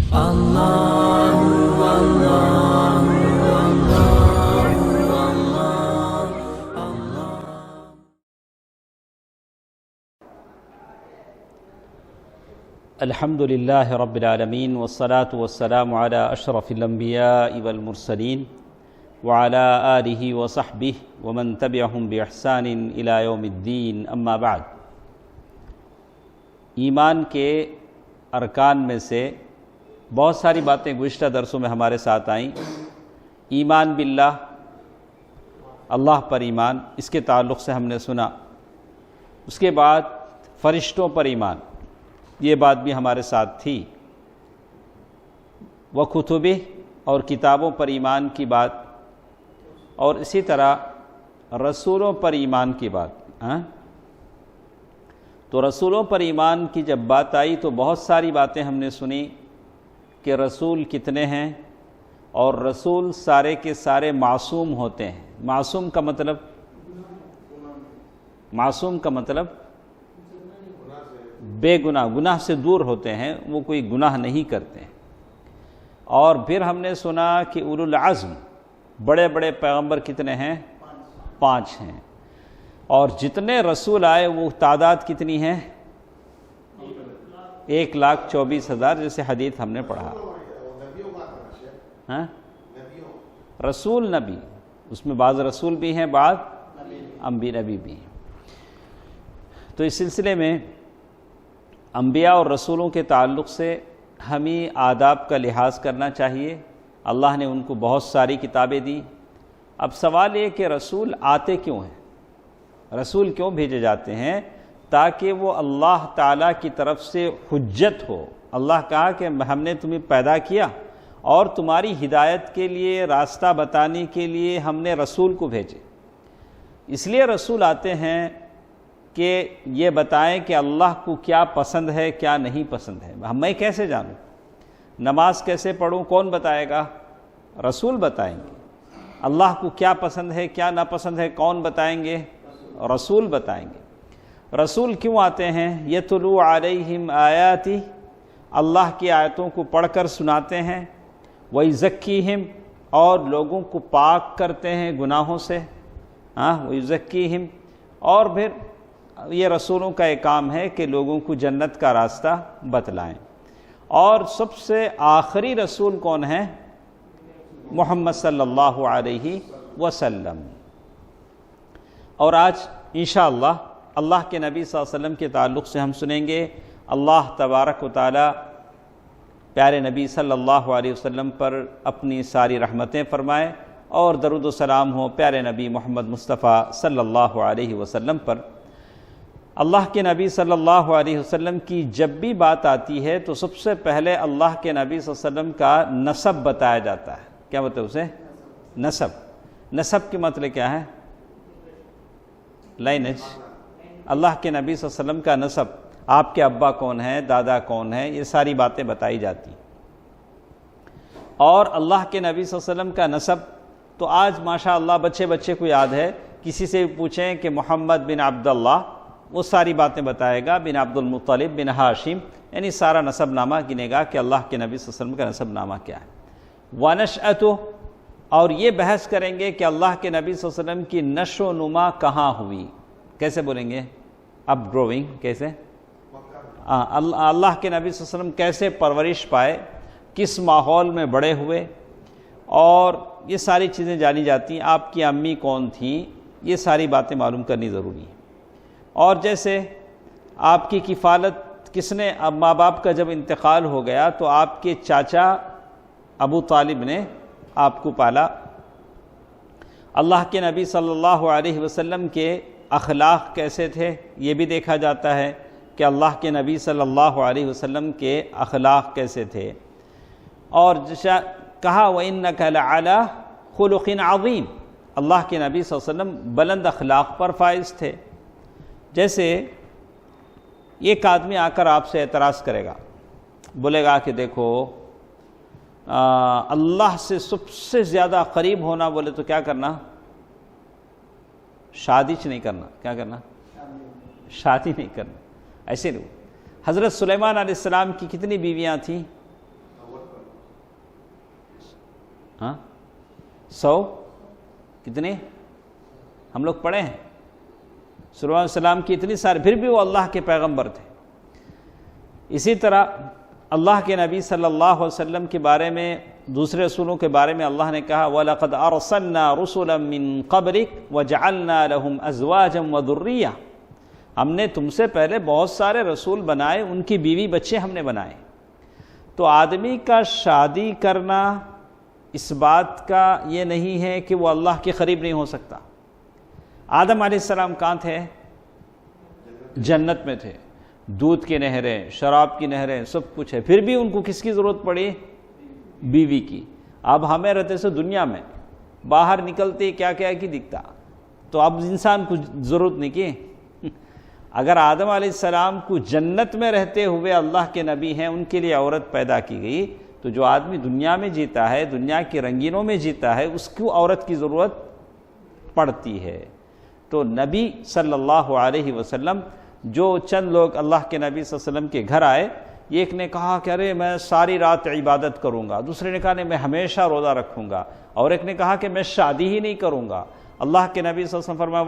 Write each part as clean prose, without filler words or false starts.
الحمد للہ رب العالمین والصلاة والسلام علی اشرف الانبیاء والمرسلین وعلی آلہ وصحبہ ومن تبعہم بإحسان الی یوم الدین اما بعد۔ ایمان کے ارکان میں سے بہت ساری باتیں گزشتہ درسوں میں ہمارے ساتھ آئیں۔ ایمان باللہ، اللہ پر ایمان، اس کے تعلق سے ہم نے سنا۔ اس کے بعد فرشتوں پر ایمان، یہ بات بھی ہمارے ساتھ تھی۔ وکتبہ، اور کتابوں پر ایمان کی بات، اور اسی طرح رسولوں پر ایمان کی بات۔ تو رسولوں پر ایمان کی جب بات آئی تو بہت ساری باتیں ہم نے سنی کہ رسول کتنے ہیں، اور رسول سارے کے سارے معصوم ہوتے ہیں۔ معصوم کا مطلب بے گناہ، گناہ سے دور ہوتے ہیں، وہ کوئی گناہ نہیں کرتے ہیں۔ اور پھر ہم نے سنا کہ اولو العزم، بڑے بڑے پیغمبر کتنے ہیں؟ 5 ہیں۔ اور جتنے رسول آئے وہ تعداد کتنی ہے؟ 1,24,000، جیسے حدیث ہم نے پڑھا۔ رسول نبی، اس میں بعض رسول بھی ہیں، بعض انبیاء نبی بھی ہیں۔ تو اس سلسلے میں انبیاء اور رسولوں کے تعلق سے ہمیں آداب کا لحاظ کرنا چاہیے۔ اللہ نے ان کو بہت ساری کتابیں دی۔ اب سوال یہ کہ رسول آتے کیوں ہیں؟ رسول کیوں بھیجے جاتے ہیں؟ تاکہ وہ اللہ تعالیٰ کی طرف سے حجت ہو۔ اللہ کہا کہ ہم نے تمہیں پیدا کیا اور تمہاری ہدایت کے لیے، راستہ بتانے کے لیے ہم نے رسول کو بھیجے۔ اس لیے رسول آتے ہیں کہ یہ بتائیں کہ اللہ کو کیا پسند ہے، کیا نہیں پسند ہے۔ میں کیسے جانوں؟ نماز کیسے پڑھوں؟ کون بتائے گا؟ رسول بتائیں گے۔ اللہ کو کیا پسند ہے، کیا ناپسند ہے، کون بتائیں گے؟ رسول بتائیں گے۔ رسول کیوں آتے ہیں؟ یتلو علیہم آیاتی، اللہ کی آیتوں کو پڑھ کر سناتے ہیں۔ ویزکیہم، اور لوگوں کو پاک کرتے ہیں گناہوں سے۔ ویزکیہم، اور پھر یہ رسولوں کا ایک کام ہے کہ لوگوں کو جنت کا راستہ بتلائیں۔ اور سب سے آخری رسول کون ہے؟ محمد صلی اللہ علیہ وسلم۔ اور آج انشاءاللہ اللہ کے نبی صلی اللہ علیہ وسلم کے تعلق سے ہم سنیں گے۔ اللہ تبارک و تعالی پیارے نبی صلی اللہ علیہ وسلم پر اپنی ساری رحمتیں فرمائے، اور درود و سلام ہو پیارے نبی محمد مصطفیٰ صلی اللہ علیہ وسلم پر۔ اللہ کے نبی صلی اللہ علیہ وسلم کی جب بھی بات آتی ہے تو سب سے پہلے اللہ کے نبی صلی اللہ علیہ وسلم کا نسب بتایا جاتا ہے۔ کیا بتائے اسے؟ نسب۔ نسب کے مطلب کیا ہے؟ لائنج۔ اللہ کے نبی صلی اللہ علیہ وسلم کا نسب، آپ کے ابا کون ہیں، دادا کون ہیں، یہ ساری باتیں بتائی جاتی۔ اور اللہ کے نبی صلی اللہ علیہ وسلم کا نسب تو آج ماشاءاللہ بچے کو یاد ہے۔ کسی سے پوچھیں کہ محمد بن عبداللہ، وہ ساری باتیں بتائے گا، بن عبد المطلب بن ہاشم، یعنی سارا نسب نامہ گنے گا کہ اللہ کے نبی صلی اللہ علیہ وسلم کا نسب نامہ کیا ہے۔ وَنَشْأَتُهُ، اور یہ بحث کریں گے کہ اللہ کے نبی صلی اللہ علیہ وسلم کی نشو و نما کہاں ہوئی۔ کیسے بولیں گے؟ اپ گروئنگ، کیسے؟ اللہ کے نبی صلی اللہ علیہ وسلم کیسے پرورش پائے، کس ماحول میں بڑے ہوئے، اور یہ ساری چیزیں جانی جاتی ہیں۔ آپ کی امی کون تھیں، یہ ساری باتیں معلوم کرنی ضروری ہے۔ اور جیسے آپ کی کفالت کس نے، اب ماں باپ کا جب انتقال ہو گیا تو آپ کے چاچا ابو طالب نے آپ کو پالا۔ اللہ کے نبی صلی اللہ علیہ وسلم کے اخلاق کیسے تھے، یہ بھی دیکھا جاتا ہے کہ اللہ کے نبی صلی اللہ علیہ وسلم کے اخلاق کیسے تھے۔ اور جیسا کہا وَإِنَّكَ لَعَلَىٰ خُلُقٍ عَظِيمٍ، اللہ کے نبی صلی اللہ علیہ وسلم بلند اخلاق پر فائز تھے۔ جیسے ایک آدمی آ کر آپ سے اعتراض کرے گا، بولے گا کہ دیکھو اللہ سے سب سے زیادہ قریب ہونا بولے تو کیا کرنا؟ شادی نہیں کرنا۔ کیا کرنا؟ شادی نہیں کرنا۔ ایسے نہیں۔ حضرت سلیمان علیہ السلام کی کتنی بیویاں تھیں؟ ہاں 100 کتنے ہم لوگ پڑھے ہیں؟ سلیمان علیہ السلام کی اتنی ساری، پھر بھی وہ اللہ کے پیغمبر تھے۔ اسی طرح اللہ کے نبی صلی اللہ علیہ وسلم کے بارے میں، دوسرے رسولوں کے بارے میں اللہ نے کہا وَلَقَدْ أَرْسَلْنَا رُسُلًا مِّن قَبْلِكَ وَجَعَلْنَا لَهُمْ أَزْوَاجًا وَذُرِّيَّةً، ہم نے تم سے پہلے بہت سارے رسول بنائے، ان کی بیوی بچے ہم نے بنائے۔ تو آدمی کا شادی کرنا اس بات کا یہ نہیں ہے کہ وہ اللہ کے قریب نہیں ہو سکتا۔ آدم علیہ السلام کہاں تھے؟ جنت میں تھے، دودھ کی نہریں، شراب کی نہریں، سب کچھ ہے، پھر بھی ان کو کس کی ضرورت پڑی؟ بیوی کی۔ اب ہمیں رہتے سے دنیا میں باہر نکلتے کیا کیا کی دکھتا، تو اب انسان کو ضرورت نہیں کی۔ اگر آدم علیہ السلام کو جنت میں رہتے ہوئے اللہ کے نبی ہیں، ان کے لیے عورت پیدا کی گئی، تو جو آدمی دنیا میں جیتا ہے، دنیا کی رنگینوں میں جیتا ہے، اس کو عورت کی ضرورت پڑتی ہے۔ تو نبی صلی اللہ علیہ وسلم، جو چند لوگ اللہ کے نبی صلی اللہ علیہ وسلم کے گھر آئے، ایک نے کہا کہ ارے میں ساری رات عبادت کروں گا، دوسرے نے کہا نہیں میں ہمیشہ روزہ رکھوں گا، اور ایک نے کہا کہ میں شادی ہی نہیں کروں گا۔ اللہ کے نبی صلی اللہ علیہ وسلم فرمایا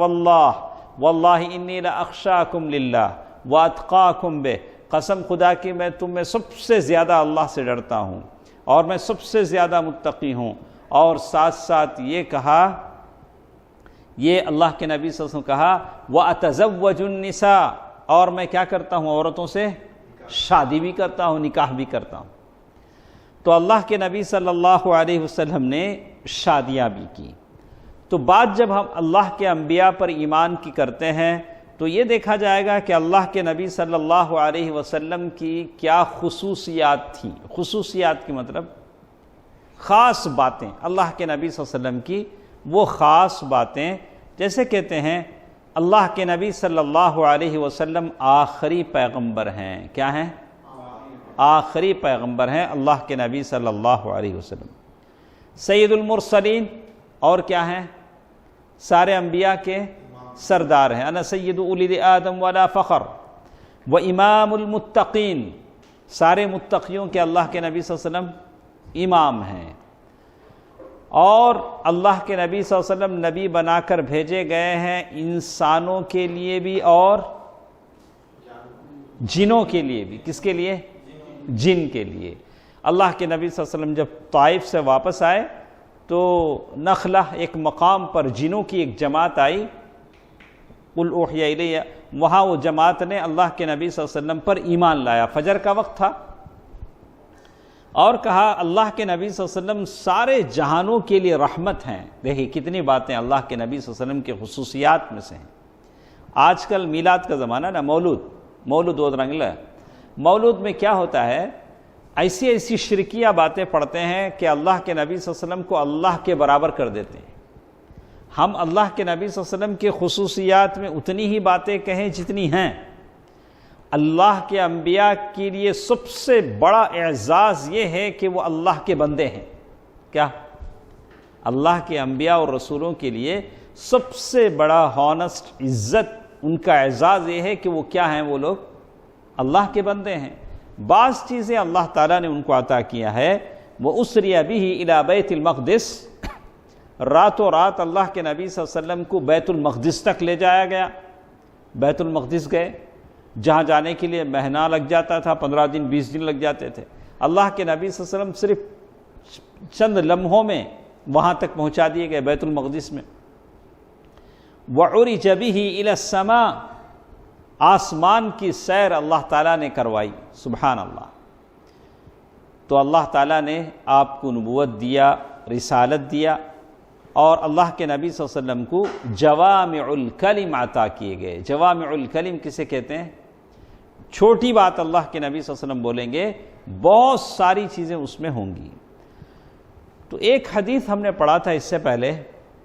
واللہ انی لاخشاکم للہ واتقاکم بہ، قسم خدا کی میں تم میں سب سے زیادہ اللہ سے ڈرتا ہوں اور میں سب سے زیادہ متقی ہوں۔ اور ساتھ ساتھ یہ کہا، یہ اللہ کے نبی صلی اللہ علیہ وسلم کہا وَأَتَزَوَّجُ النِّسَاءَ، اور میں کیا کرتا ہوں؟ عورتوں سے شادی بھی کرتا ہوں، نکاح بھی کرتا ہوں۔ تو اللہ کے نبی صلی اللہ علیہ وسلم نے شادیاں بھی کی۔ تو بات جب ہم اللہ کے انبیاء پر ایمان کی کرتے ہیں تو یہ دیکھا جائے گا کہ اللہ کے نبی صلی اللہ علیہ وسلم کی کیا خصوصیات تھیں۔ خصوصیات کی مطلب خاص باتیں، اللہ کے نبی صلی اللہ علیہ وسلم کی وہ خاص باتیں، جیسے کہتے ہیں اللہ کے نبی صلی اللہ علیہ وسلم آخری پیغمبر ہیں۔ کیا ہیں؟ آخری پیغمبر ہیں اللہ کے نبی صلی اللہ علیہ وسلم۔ سید المرسلین، اور کیا ہیں؟ سارے انبیاء کے سردار ہیں۔ انا سید اولد آدم ولا فخر و امام المتقین، سارے متقیوں کے اللہ کے نبی صلی اللہ علیہ وسلم امام ہیں۔ اور اللہ کے نبی صلی اللہ علیہ وسلم نبی بنا کر بھیجے گئے ہیں انسانوں کے لیے بھی اور جنوں کے لیے بھی۔ کس کے لیے؟ جن کے لیے۔ اللہ کے نبی صلی اللہ علیہ وسلم جب طائف سے واپس آئے تو نخلہ ایک مقام پر جنوں کی ایک جماعت آئی، قل اوحی الیہ، وہاں وہ جماعت نے اللہ کے نبی صلی اللہ علیہ وسلم پر ایمان لایا۔ فجر کا وقت تھا، اور کہا اللہ کے نبی صلی اللہ علیہ وسلم سارے جہانوں کے لیے رحمت ہیں۔ دیکھیں کتنی باتیں اللہ کے نبی صلی اللہ علیہ وسلم کے خصوصیات میں سے ہیں۔ آج کل میلاد کا زمانہ نا، مولود ودرنگلا، مولود میں کیا ہوتا ہے؟ ایسی شرکیہ باتیں پڑھتے ہیں کہ اللہ کے نبی صلی اللہ علیہ وسلم کو اللہ کے برابر کر دیتے ہیں۔ ہم اللہ کے نبی صلی اللہ علیہ وسلم کے خصوصیات میں اتنی ہی باتیں کہیں جتنی ہیں۔ اللہ کے انبیاء کے لیے سب سے بڑا اعزاز یہ ہے کہ وہ اللہ کے بندے ہیں۔ کیا؟ اللہ کے انبیاء اور رسولوں کے لیے سب سے بڑا ہانسٹ عزت، ان کا اعزاز یہ ہے کہ وہ کیا ہیں؟ وہ لوگ اللہ کے بندے ہیں۔ بعض چیزیں اللہ تعالیٰ نے ان کو عطا کیا ہے۔ وَأُسْرِيَ بِهِ إِلَى بَيْتِ الْمَقْدِسِ، راتوں رات اللہ کے نبی صلی اللہ علیہ وسلم کو بیت المقدس تک لے جایا گیا۔ بیت المقدس گئے، جہاں جانے کے لیے مہینہ لگ جاتا تھا، 15 دن 20 دن لگ جاتے تھے۔ اللہ کے نبی صلی اللہ علیہ وسلم صرف چند لمحوں میں وہاں تک پہنچا دیے گئے بیت المقدس میں۔ وَعُرِجَ بِهِ إِلَى السَّمَاءِ، آسمان کی سیر اللہ تعالیٰ نے کروائی۔ سبحان اللہ۔ تو اللہ تعالیٰ نے آپ کو نبوت دیا، رسالت دیا، اور اللہ کے نبی صلی اللہ علیہ وسلم کو جوامع الکلم عطا کیے گئے۔ جوامع الکلم کسے کہتے ہیں؟ چھوٹی بات اللہ کے نبی صلی اللہ علیہ وسلم بولیں گے، بہت ساری چیزیں اس میں ہوں گی۔ تو ایک حدیث ہم نے پڑھا تھا اس سے پہلے،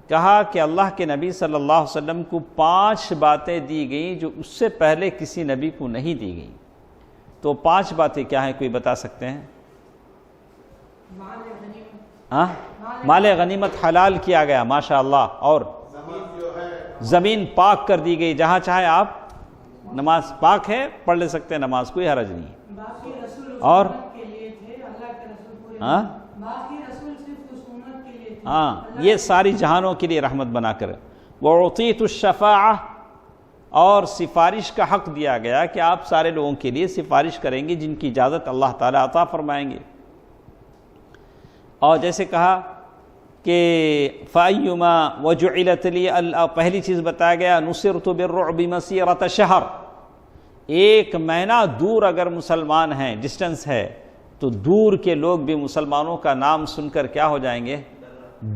کہا کہ اللہ کے نبی صلی اللہ علیہ وسلم کو 5 باتیں دی گئیں جو اس سے پہلے کسی نبی کو نہیں دی گئیں۔ تو 5 باتیں کیا ہیں؟ کوئی بتا سکتے ہیں؟ مال غنیمت حلال کیا گیا، ماشاءاللہ، اور زمین پاک کر دی گئی، جہاں چاہے آپ نماز پاک ہے پڑھ لے سکتے ہیں، نماز کوئی حرج نہیں۔ اور ہاں یہ ساری جہانوں کے لیے رحمت بنا کر. وَأُعْطِيتُ الشَّفَاعَةَ اور سفارش کا حق دیا گیا کہ آپ سارے لوگوں کے لیے سفارش کریں گے جن کی اجازت اللہ تعالیٰ عطا فرمائیں گے. اور جیسے کہا کہ فَأَيُّمَا وَجُعِلَتْ لِي پہلی چیز بتایا گیا نُصِرْتُ بِالرُّعْبِ مَسِيرَةَ شَهْرٍ، ایک مہینہ دور اگر مسلمان ہیں، ڈسٹنس ہے، تو دور کے لوگ بھی مسلمانوں کا نام سن کر کیا ہو جائیں گے؟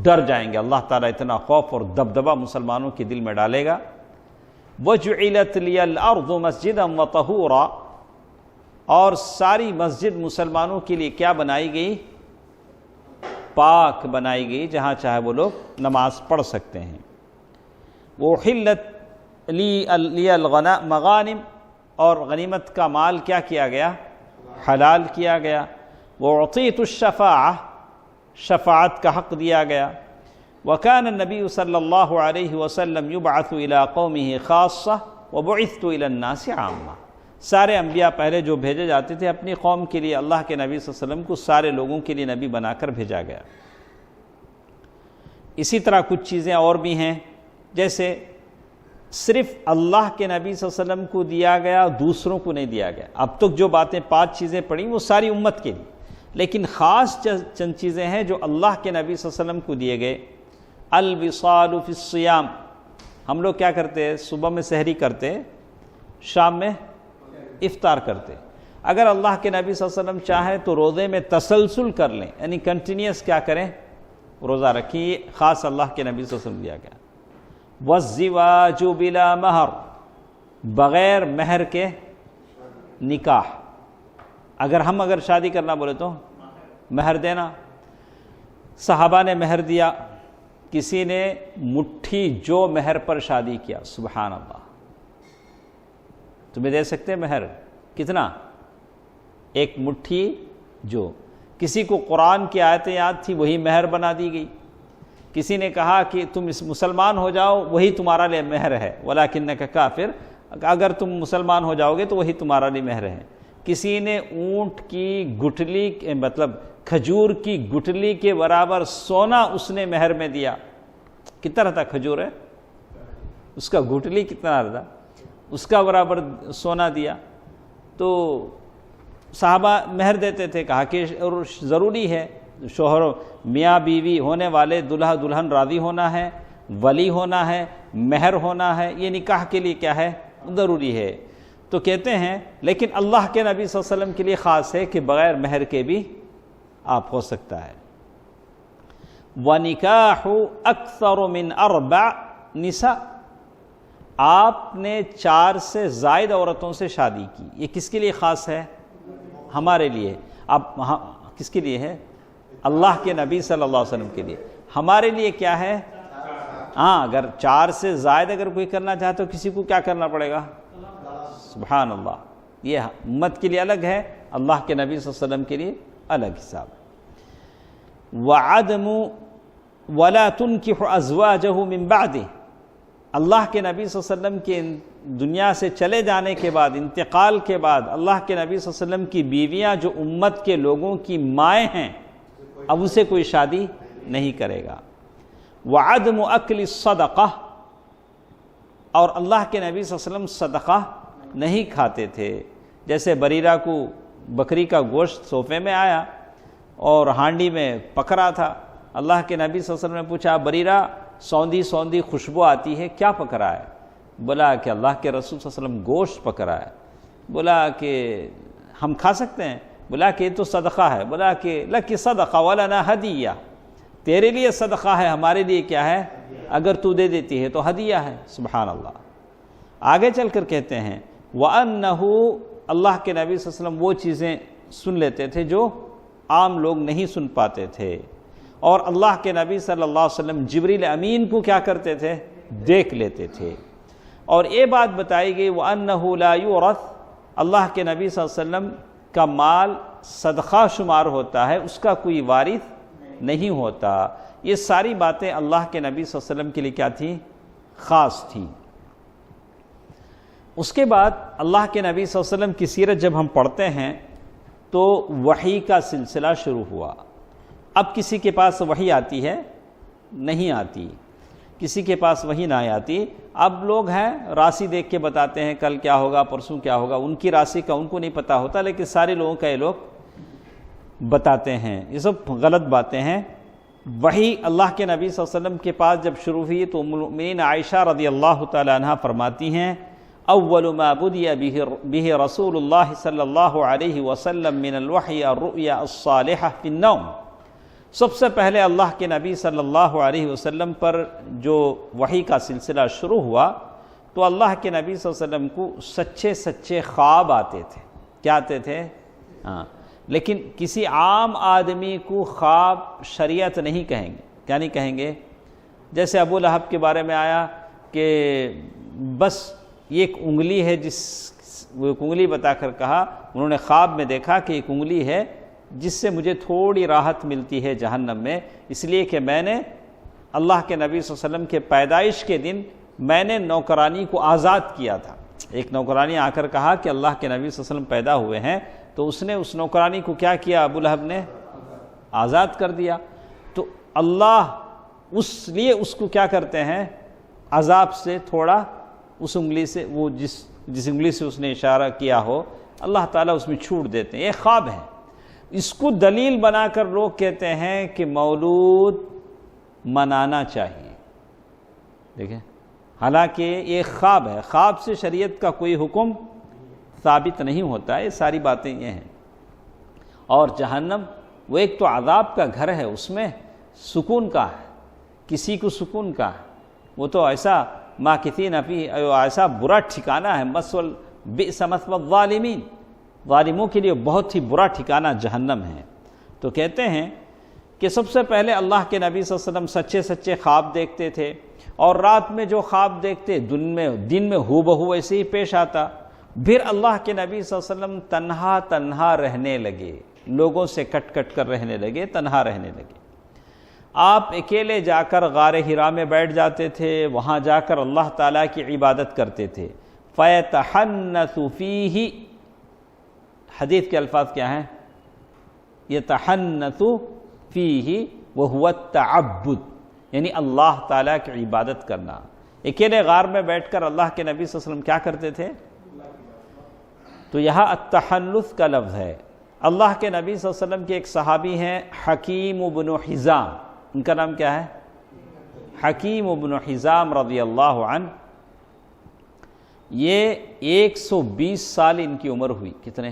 ڈر جائیں گے. اللہ تعالیٰ اتنا خوف اور دبدبہ مسلمانوں کے دل میں ڈالے گا. وَجُعِلَتْ لِيَ الْأَرْضُ مَسْجِدًا وَطَهُورًا، اور ساری مسجد مسلمانوں کے لیے کیا بنائی گئی؟ پاک بنائی گئی، جہاں چاہے وہ لوگ نماز پڑھ سکتے ہیں. وَأُحِلَّتْ لِيَ الْمَغَانِمُ، اور غنیمت کا مال کیا کیا گیا؟ حلال کیا گیا. وَأُعْطِيتُ الشَّفَاعَةَ، شفاعت کا حق دیا گیا. وَكَانَ النَّبِيُّ صلی اللہ علیہ وسلم يُبْعَثُ إِلَىٰ قَوْمِهِ خَاصَّةً وَبُعِثْتُ إِلَى النَّاسِ عَامَّةً. سارے انبیاء پہلے جو بھیجے جاتے تھے اپنی قوم کے لیے، اللہ کے نبی صلی اللہ علیہ وسلم کو سارے لوگوں کے لیے نبی بنا کر بھیجا گیا. اسی طرح کچھ چیزیں اور بھی ہیں، جیسے صرف اللہ کے نبی صلی اللہ علیہ وسلم کو دیا گیا، دوسروں کو نہیں دیا گیا. اب تک جو باتیں 5 چیزیں پڑھی وہ ساری امت کے لیے، لیکن خاص چند چیزیں ہیں جو اللہ کے نبی صلی اللہ علیہ وسلم کو دیے گئے. الوصال فی الصیام، ہم لوگ کیا کرتے ہیں؟ صبح میں سحری کرتے، شام میں افطار کرتے. اگر اللہ کے نبی صلی اللہ علیہ وسلم چاہے تو روزے میں تسلسل کر لیں، یعنی کنٹینیوس کیا کریں؟ روزہ رکھیں. یہ خاص اللہ کے نبی صلی اللہ علیہ وسلم دیا گیا. والزواج بلا مہر، بغیر مہر کے نکاح. اگر شادی کرنا بولے تو مہر دینا. صحابہ نے مہر دیا، کسی نے مٹھی جو مہر پر شادی کیا. سبحان اللہ. تمہیں دے سکتے مہر کتنا؟ ایک مٹھی جو. کسی کو قرآن کی آیتیں یاد تھی، وہی مہر بنا دی گئی. کسی نے کہا کہ تم اس مسلمان ہو جاؤ، وہی تمہارا لیے مہر ہے. وَلَٰكِنَّكَ کافر، اگر تم مسلمان ہو جاؤ گے تو وہی تمہارا لیے مہر ہے. کسی نے اونٹ کی گٹھلی، مطلب کھجور کی گٹھلی کے برابر سونا اس نے مہر میں دیا. کتنا رہتا کھجور ہے؟ اس کا گٹھلی کتنا رہتا؟ اس کا برابر سونا دیا. تو صحابہ مہر دیتے تھے. کہا کہ ضروری ہے، شوہر میاں بیوی ہونے والے دلہا دلہن راضی ہونا ہے، ولی ہونا ہے، مہر ہونا ہے. یہ نکاح کے لیے کیا ہے؟ ضروری ہے. تو کہتے ہیں لیکن اللہ کے نبی صلی اللہ علیہ وسلم کے لیے خاص ہے کہ بغیر مہر کے بھی آپ ہو سکتا ہے. وَنِكَاحُ أَكْثَرُ مِنْ 4 نساء، آپ نے 4 سے زائد عورتوں سے شادی کی. یہ کس کے لیے خاص ہے؟ ہمارے لیے. اب کس کے لیے ہے؟ اللہ کے نبی صلی اللہ علیہ وسلم کے لیے. ہمارے لیے کیا ہے؟ ہاں، اگر 4 سے زائد اگر کوئی کرنا چاہے تو کسی کو کیا کرنا پڑے گا؟ سبحان اللہ. یہ امت کے لیے الگ ہے، اللہ کے نبی صلی اللہ علیہ وسلم کے لیے الگ حساب. وَعَدْمُ وَلَا تُنْكِحُ أَزْوَاجَهُ مِنْ بَعْدِهِ، اللہ کے نبی صلی اللہ علیہ وسلم کے دنیا سے چلے جانے کے بعد، انتقال کے بعد، اللہ کے نبی صلی اللہ علیہ وسلم کی بیویاں جو امت کے لوگوں کی مائیں ہیں، اب اسے کوئی شادی نہیں کرے گا. وَعَدْمُ أَكْلِ الصَّدَقَةِ، اور اللہ کے نبی صلی اللہ علیہ وسلم صدقہ نہیں کھاتے تھے. جیسے بریرہ کو بکری کا گوشت صوفے میں آیا اور ہانڈی میں پک رہا تھا. اللہ کے نبی صلی اللہ علیہ وسلم نے پوچھا، بریرہ سوندھی سوندھی خوشبو آتی ہے، کیا پک رہا ہے؟ بولا کہ اللہ کے رسول صلی اللہ علیہ وسلم گوشت پک رہا ہے. بولا کہ ہم کھا سکتے ہیں؟ بولا کہ یہ تو صدقہ ہے. بولا کہ لکی صدقہ ولنا ہدیہ، تیرے لیے صدقہ ہے، ہمارے لیے کیا ہے؟ اگر تو دے دیتی ہے تو ہدیہ ہے. سبحان اللہ. آگے چل کر کہتے ہیں وَأَنَّهُ، اللہ کے نبی صلی اللہ علیہ وسلم وہ چیزیں سن لیتے تھے جو عام لوگ نہیں سن پاتے تھے. اور اللہ کے نبی صلی اللہ علیہ وسلم جبریل امین کو کیا کرتے تھے؟ دیکھ لیتے تھے. اور یہ بات بتائی گئی وَأَنَّهُ لَا يُورَثُ، اللہ کے نبی صلی اللہ علیہ وسلم کا مال صدقہ شمار ہوتا ہے، اس کا کوئی وارث نہیں ہوتا. یہ ساری باتیں اللہ کے نبی صلی اللہ علیہ وسلم کے لیے کیا تھیں؟ خاص تھیں. اس کے بعد اللہ کے نبی صلی اللہ علیہ وسلم کی سیرت جب ہم پڑھتے ہیں تو وحی کا سلسلہ شروع ہوا. اب کسی کے پاس وحی آتی ہے نہیں آتی، کسی کے پاس وحی نہ آتی۔ اب لوگ ہیں راسی دیکھ کے بتاتے ہیں کل کیا ہوگا، پرسوں کیا ہوگا، ان کی راسی کا ان کو نہیں پتہ ہوتا، لیکن سارے لوگوں کا یہ لوگ بتاتے ہیں۔ یہ سب غلط باتیں ہیں۔ وحی اللہ کے نبی صلی اللہ علیہ وسلم کے پاس جب شروع ہوئی تو ام المؤمنین عائشہ رضی اللہ تعالی عنہ فرماتی ہیں اول ما بدی به رسول اللہ صلی اللہ علیہ وسلم من الوحی الرؤیا الصالحہ فی النوم، سب سے پہلے اللہ کے نبی صلی اللہ علیہ وسلم پر جو وحی کا سلسلہ شروع ہوا تو اللہ کے نبی صلی اللہ علیہ وسلم کو سچے سچے خواب آتے تھے۔ کیا آتے تھے؟ لیکن کسی عام آدمی کو خواب شریعت نہیں کہیں گے۔ کیا نہیں کہیں گے؟ جیسے ابو لہب کے بارے میں آیا کہ بس یہ ایک انگلی ہے، وہ ایک انگلی بتا کر کہا، انہوں نے خواب میں دیکھا کہ ایک انگلی ہے جس سے مجھے تھوڑی راحت ملتی ہے جہنم میں، اس لیے کہ میں نے اللہ کے نبی صلی اللہ علیہ وسلم کے پیدائش کے دن میں نے نوکرانی کو آزاد کیا تھا۔ ایک نوکرانی آ کر کہا کہ اللہ کے نبی صلی اللہ علیہ وسلم پیدا ہوئے ہیں، تو اس نے اس نوکرانی کو کیا کیا؟ ابو لہب نے آزاد کر دیا۔ تو اللہ اس لیے اس کو کیا کرتے ہیں؟ عذاب سے تھوڑا اس انگلی سے، وہ جس انگلی سے اس نے اشارہ کیا ہو، اللہ تعالیٰ اس میں چھوٹ دیتے ہیں۔ یہ خواب ہے، اس کو دلیل بنا کر لوگ کہتے ہیں کہ مولود منانا چاہیے۔ دیکھیں، حالانکہ یہ خواب ہے، خواب سے شریعت کا کوئی حکم ثابت نہیں ہوتا ہے۔ یہ ساری باتیں یہ ہیں۔ اور جہنم وہ ایک تو عذاب کا گھر ہے، اس میں سکون کا ہے، کسی کو سکون کا ہے، وہ تو ایسا ماکثین فیہ، ایسا برا ٹھکانہ ہے، بئس مثوی الظالمین، ظالموں کے لیے بہت ہی برا ٹھکانہ جہنم ہے۔ تو کہتے ہیں کہ سب سے پہلے اللہ کے نبی صلی اللہ علیہ وسلم سچے سچے خواب دیکھتے تھے، اور رات میں جو خواب دیکھتے دن میں ہو بہو ایسے ہی پیش آتا۔ پھر اللہ کے نبی صلی اللہ علیہ وسلم تنہا تنہا رہنے لگے، لوگوں سے کٹ کٹ کر رہنے لگے، تنہا رہنے لگے۔ آپ اکیلے جا کر غار حرا میں بیٹھ جاتے تھے، وہاں جا کر اللہ تعالیٰ کی عبادت کرتے تھے۔ فَيَتَحَنَّثُ فِيهِ، حدیث کے الفاظ کیا ہیں؟ يَتَحَنَّثُ فِيهِ وَهُوَ التَّعَبُّدُ، یعنی اللہ تعالیٰ کی عبادت کرنا۔ اکیلے غار میں بیٹھ کر اللہ کے نبی صلی اللہ علیہ وسلم کیا کرتے تھے؟ تو یہاں التحنث کا لفظ ہے۔ اللہ کے نبی صلی اللہ علیہ وسلم کے ایک صحابی ہیں حکیم بن حزام، ان کا نام کیا ہے؟ حکیم بن حزام رضی اللہ عنہ۔ یہ 120 سال ان کی عمر ہوئی۔ کتنے؟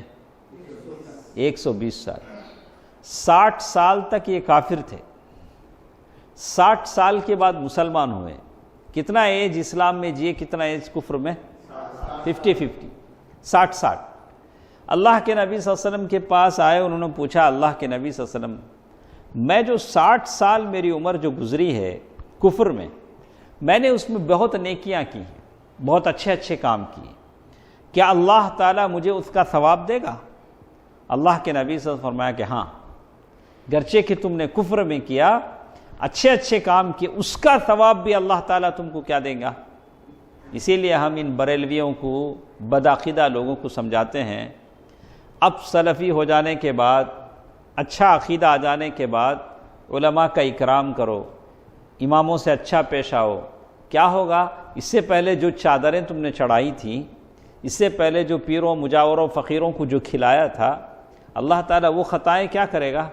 120 سال۔ 60 سال تک یہ کافر تھے، 60 سال کے بعد مسلمان ہوئے۔ کتنا ایج اسلام میں جیے، کتنا ایج کفر میں؟ 50-50، 60۔ اللہ کے نبی صلی اللہ علیہ وسلم کے پاس آئے، انہوں نے پوچھا اللہ کے نبی صلی اللہ علیہ وسلم، میں جو 60 سال میری عمر جو گزری ہے کفر میں نے اس میں بہت نیکیاں کی ہیں، بہت اچھے اچھے کام کیے، کیا اللہ تعالیٰ مجھے اس کا ثواب دے گا؟ اللہ کے نبی صلی اللہ علیہ وسلم فرمایا کہ ہاں، گرچہ کہ تم نے کفر میں کیا، اچھے اچھے کام کیے، اس کا ثواب بھی اللہ تعالیٰ تم کو کیا دے گا۔ اسی لیے ہم ان بریلویوں کو، بدعقیدہ لوگوں کو سمجھاتے ہیں، اب سلفی ہو جانے کے بعد، اچھا عقیدہ آ جانے کے بعد علماء کا اکرام کرو، اماموں سے اچھا پیش آؤ۔ کیا ہوگا؟ اس سے پہلے جو چادریں تم نے چڑھائی تھیں، اس سے پہلے جو پیروں مجاوروں فقیروں کو جو کھلایا تھا، اللہ تعالیٰ وہ خطائیں کیا کرے گا؟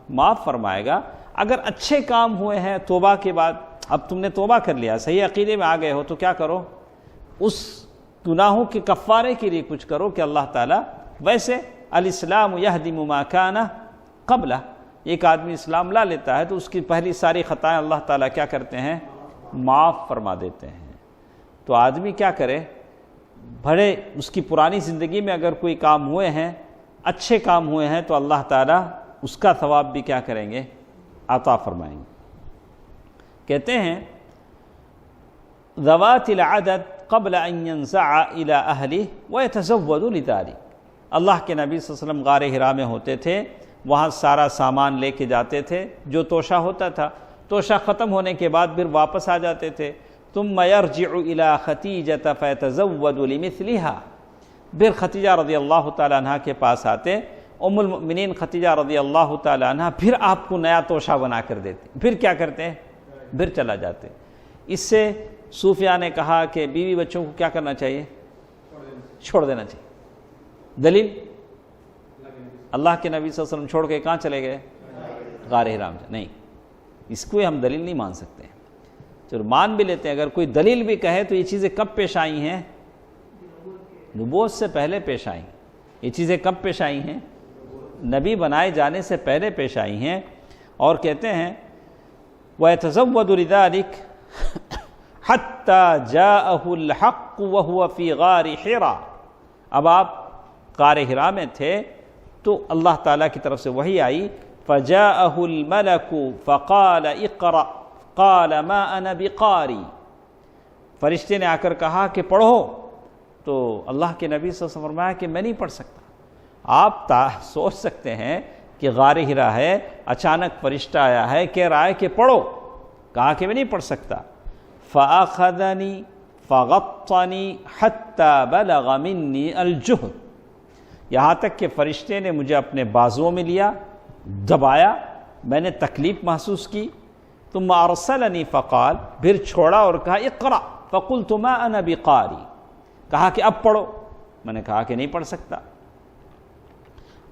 معاف فرمائے گا۔ اگر اچھے کام ہوئے ہیں توبہ کے بعد، اب تم نے توبہ کر لیا، صحیح عقیدے میں آ گئے ہو، تو کیا کرو؟ اس گناہوں کے کفارے کے لیے کچھ کرو کہ اللہ تعالیٰ، ویسے الاسلام یہدم ما کان قبلہ، ایک آدمی اسلام لا لیتا ہے تو اس کی پہلی ساری خطائیں اللہ تعالیٰ کیا کرتے ہیں؟ معاف فرما دیتے ہیں۔ تو آدمی کیا کرے؟ بڑے اس کی پرانی زندگی میں اگر کوئی کام ہوئے ہیں، اچھے کام ہوئے ہیں، تو اللہ تعالیٰ اس کا ثواب بھی کیا کریں گے؟ عطا فرمائیں گے۔ کہتے ہیں ذوات العدد قبل ان ينزع الى اہلہ ويتزود لذلك، اللہ کے نبی صلی اللہ علیہ وسلم غار حرا میں ہوتے تھے، وہاں سارا سامان لے کے جاتے تھے، جو توشہ ہوتا تھا، توشہ ختم ہونے کے بعد پھر واپس آ جاتے تھے۔ ثم يرجع الى خدیجہ فيتزود لمثلها، پھر خدیجہ رضی اللہ تعالی عنہ کے پاس آتے، ام المؤمنین خدیجہ رضی اللہ تعالی عنہ پھر آپ کو نیا توشہ بنا کر دیتے، پھر کیا کرتے ہیں؟ پھر چلا جاتے۔ اس سے صوفیاء نے کہا کہ بیوی بچوں کو کیا کرنا چاہیے؟ چھوڑ دینا چاہیے۔ دلیل؟ اللہ کے نبی صلی اللہ علیہ وسلم چھوڑ کے کہاں چلے گئے؟ غار حرا میں۔ نہیں، اس کو ہم دلیل نہیں مان سکتے، چلو مان بھی لیتے ہیں، اگر کوئی دلیل بھی کہے تو یہ چیزیں کب پیش آئی ہیں؟ نبوت سے پہلے پیش آئی۔ یہ چیزیں کب پیش آئی ہیں؟ نبی بنائے جانے سے پہلے پیش آئی ہیں۔ اور کہتے ہیں وَيَتَزَوَّدُ لِذَلِكَ حَتَّى جَاءَهُ الْحَقُّ وَهُوَ فِي غَارِ حِرَا۔ اب آپ غار حرا میں تھے تو اللہ تعالیٰ کی طرف سے وحی آئی، فَجَاءَهُ الْمَلَكُ فَقَالَ اقْرَأْ قَالَ مَا أَنَا بِقَارِئٍ۔ فرشتے نے آ کر کہا کہ پڑھو، تو اللہ کے نبی صلی اللہ علیہ وسلم فرمایا کہ میں نہیں پڑھ سکتا۔ آپ سوچ سکتے ہیں کہ غار حرا ہے، اچانک فرشتہ آیا ہے، کہہ رہا ہے کہ پڑھو، کہا کہ میں نہیں پڑھ سکتا۔ فَأَخَذَنِي فَغَطَّنِي حَتَّى بَلَغَ مِنِّي الْجُهْدِ، یہاں تک کہ فرشتے نے مجھے اپنے بازوؤں میں لیا، دبایا، میں نے تکلیف محسوس کی۔ ثم ارسلنی فقال، پھر چھوڑا اور کہا اقرأ، فقلت ما انا بقاری، کہا کہ اب پڑھو، میں نے کہا کہ نہیں پڑھ سکتا۔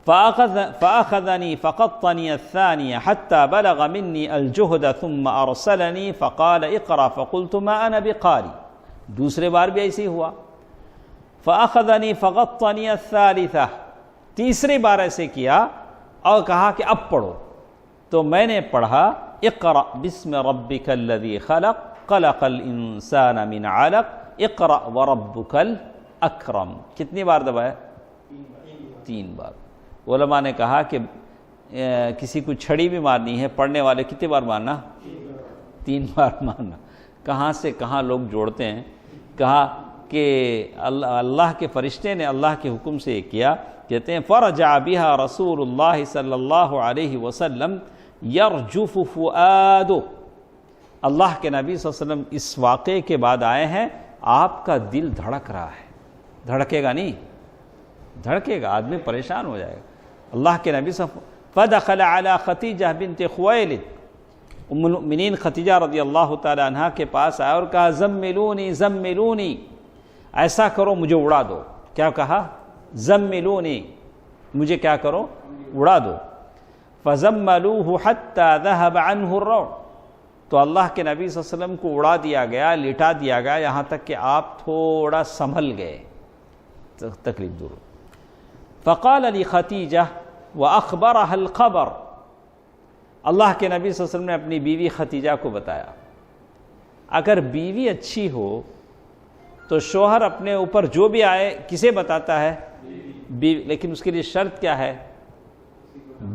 فأخذني فقطني الثانية حتى بلغ مني الجهد ثم أرسلني فقال اقرأ فقلت ما أنا بقارئ، دوسرے بار بھی ایسے ہی ہوا۔ فأخذني فقطني الثالثة، تیسری بار ایسے کیا اور کہا کہ اب پڑھو، تو میں نے پڑھا اقرأ بسم ربك الذي خلق خلق الانسان من علق اقرأ وربك الاکرم۔ کتنی بار دبایا؟ 3 بار۔ علماء نے کہا کہ کسی کو چھڑی بھی مارنی ہے، پڑھنے والے کتنی بار مارنا؟ 3 بار مارنا۔ کہاں سے کہاں لوگ جوڑتے ہیں۔ کہا کہ اللہ کے فرشتے نے اللہ کے حکم سے یہ کیا، کہتے ہیں فرجع بها رسول اللہ صلی اللہ علیہ وسلم یرجف فؤادہ، اللہ کے نبی صلی اللہ علیہ وسلم اس واقعے کے بعد آئے ہیں، آپ کا دل دھڑک رہا ہے۔ دھڑکے گا نہیں؟ دھڑکے گا، آدمی پریشان ہو جائے گا۔ اللہ کے نبی صلی اللہ علیہ وسلم فدخل علی خدیجہ بنت خویلد، ام المؤمنین خدیجہ رضی اللہ تعالی عنہا کے پاس آیا اور کہا زملونی زملونی، ایسا کرو مجھے اڑا دو۔ کیا کہا؟ زملونی، مجھے کیا کرو؟ اڑا دو۔ فزملوہ حتی ذہب عنہ الروع، تو اللہ کے نبی صلی اللہ علیہ وسلم کو اڑا دیا گیا، لٹا دیا گیا، یہاں تک کہ آپ تھوڑا سنبھل گئے، تکلیف دور۔ فقال لخدیجہ واخبرها الخبر، اللہ کے نبی صلی اللہ علیہ وسلم نے اپنی بیوی خدیجہ کو بتایا۔ اگر بیوی اچھی ہو تو شوہر اپنے اوپر جو بھی آئے کسے بتاتا ہے؟ بیوی، لیکن اس کے لیے شرط کیا ہے؟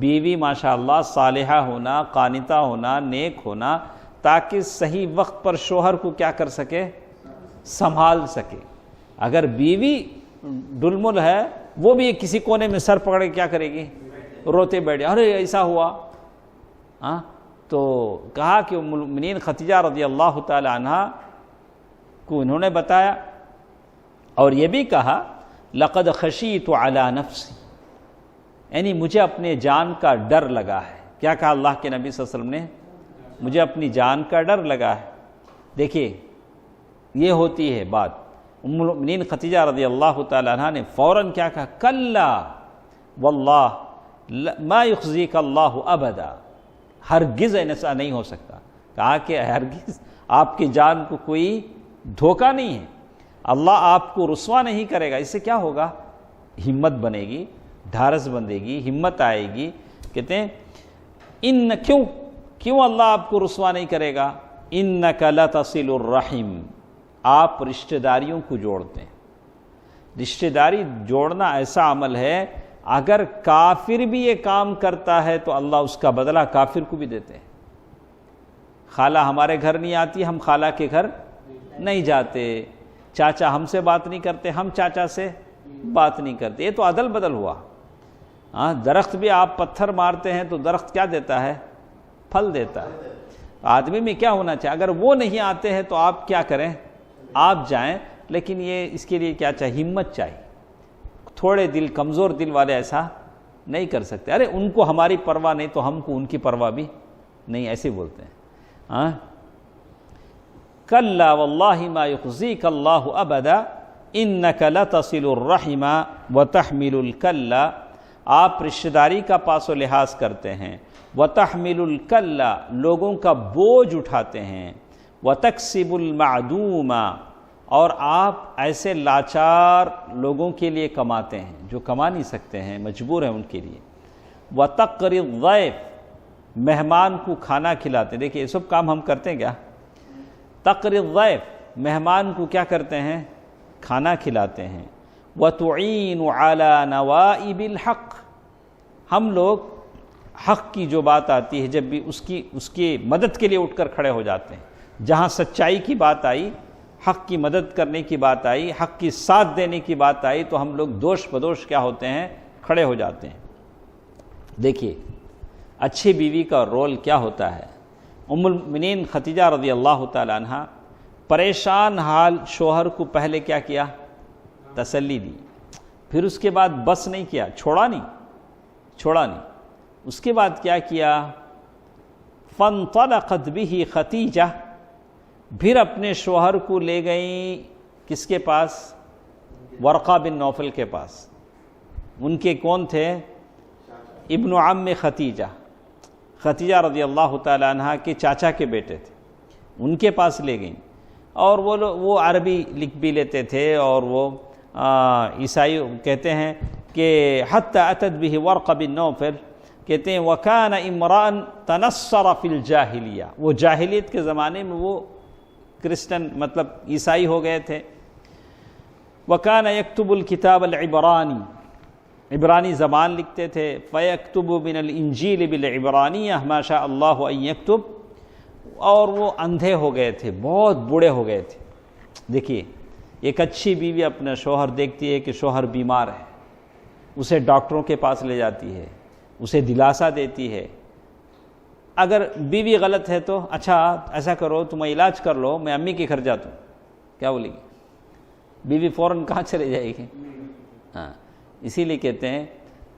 بیوی ماشاءاللہ صالحہ ہونا، قانتہ ہونا، نیک ہونا، تاکہ صحیح وقت پر شوہر کو کیا کر سکے؟ سنبھال سکے۔ اگر بیوی ڈلمل ہے، وہ بھی کسی کونے میں سر پکڑ کے کیا کرے گی؟ روتے بیٹھے، ارے ایسا ہوا۔ تو کہا کہ ام المؤمنین خدیجہ رضی اللہ تعالی عنہا کو انہوں نے بتایا، اور یہ بھی کہا لقد خشیت علی نفسی، یعنی مجھے اپنے جان کا ڈر لگا ہے۔ کیا کہا اللہ کے نبی صلی اللہ علیہ وسلم نے؟ مجھے اپنی جان کا ڈر لگا ہے۔ دیکھیے یہ ہوتی ہے بات۔ ام المؤمنین خدیجہ رضی اللہ تعالی عنہ نے فوراً کیا کہا؟ کلا واللہ ما یخزیک اللہ ابدا، ہرگز ایسا نہیں ہو سکتا۔ کہا کہ ہرگز آپ کی جان کو کوئی دھوکہ نہیں ہے، اللہ آپ کو رسوا نہیں کرے گا۔ اس سے کیا ہوگا؟ ہمت بنے گی، ڈھارس بندے گی، ہمت آئے گی۔ کہتے ہیں کیوں اللہ آپ کو رسوا نہیں کرے گا؟ انک لتصل الرحم، آپ رشتہ داریوں کو جوڑتے ہیں۔ رشتہ داری جوڑنا ایسا عمل ہے، اگر کافر بھی یہ کام کرتا ہے تو اللہ اس کا بدلہ کافر کو بھی دیتے ہیں۔ خالہ ہمارے گھر نہیں آتی، ہم خالہ کے گھر نہیں جاتے، چاچا ہم سے بات نہیں کرتے، ہم چاچا سے بات نہیں کرتے، یہ تو عدل بدل ہوا۔ درخت بھی آپ پتھر مارتے ہیں تو درخت کیا دیتا ہے؟ پھل دیتا ہے۔ آدمی میں کیا ہونا چاہیے؟ اگر وہ نہیں آتے ہیں تو آپ کیا کریں؟ آپ جائیں، لیکن یہ اس کے لیے کیا چاہیے؟ ہمت چاہیے۔ تھوڑے دل، کمزور دل والے ایسا نہیں کر سکتے، ارے ان کو ہماری پرواہ نہیں تو ہم کو ان کی پرواہ بھی نہیں، ایسے بولتے ہیں۔ کلا واللہ ما یخزیک اللہ ابدا انک لتصل الرحم وتحمل الکلا، آپ رشتہ داری کا پاس و لحاظ کرتے ہیں، وتحمل الکلا، لوگوں کا بوجھ اٹھاتے ہیں، وتکسب المعدوم، اور آپ ایسے لاچار لوگوں کے لیے کماتے ہیں جو کما نہیں سکتے ہیں، مجبور ہیں ان کے لیے، وتقری الضیف، مہمان کو کھانا کھلاتے ہیں۔ دیکھیں یہ سب کام ہم کرتے ہیں کیا؟ تقری الضیف، مہمان کو کیا کرتے ہیں؟ کھانا کھلاتے ہیں۔ وتعین علی نوائب الحق، ہم لوگ حق کی جو بات آتی ہے جب بھی اس کی مدد کے لیے اٹھ کر کھڑے ہو جاتے ہیں، جہاں سچائی کی بات آئی، حق کی مدد کرنے کی بات آئی، حق کی ساتھ دینے کی بات آئی، تو ہم لوگ دوش بدوش کیا ہوتے ہیں؟ کھڑے ہو جاتے ہیں۔ دیکھیے اچھی بیوی کا رول کیا ہوتا ہے۔ ام المؤمنین خدیجہ رضی اللہ تعالی عنہ پریشان حال شوہر کو پہلے کیا کیا؟ تسلی دی، پھر اس کے بعد بس نہیں کیا، چھوڑا نہیں، اس کے بعد کیا کیا؟ فانطلقت به خدیجہ، پھر اپنے شوہر کو لے گئیں کس کے پاس؟ ورقہ بن نوفل کے پاس۔ ان کے کون تھے؟ ابن عم خدیجہ، خدیجہ رضی اللہ تعالی عنہ کے چاچا کے بیٹے تھے، ان کے پاس لے گئیں۔ اور وہ عربی لکھ بھی لیتے تھے، اور وہ عیسائی کہتے ہیں کہ حتی اتت به ورقہ بن نوفل، کہتے ہیں وکان عمران تنصر فی الجاہلیہ، وہ جاہلیت کے زمانے میں وہ کرسچن مطلب عیسائی ہو گئے تھے۔ وکان یکتب الکتاب العبرانی، عبرانی زبان لکھتے تھے۔ فیکتب من الانجیل بالعبرانیہ ما شاء اللہ ان یکتب، اور وہ اندھے ہو گئے تھے، بہت بوڑھے ہو گئے تھے۔ دیکھیے ایک اچھی بیوی اپنا شوہر دیکھتی ہے کہ شوہر بیمار ہے، اسے ڈاکٹروں کے پاس لے جاتی ہے، اسے دلاسا دیتی ہے۔ اگر بیوی غلط ہے تو اچھا ایسا کرو تم علاج کر لو، میں امی کے گھر جاتا ہوں، کیا بولے گی؟ بیوی فوراً کہاں چلے جائے گی؟ ہاں، اسی لیے کہتے ہیں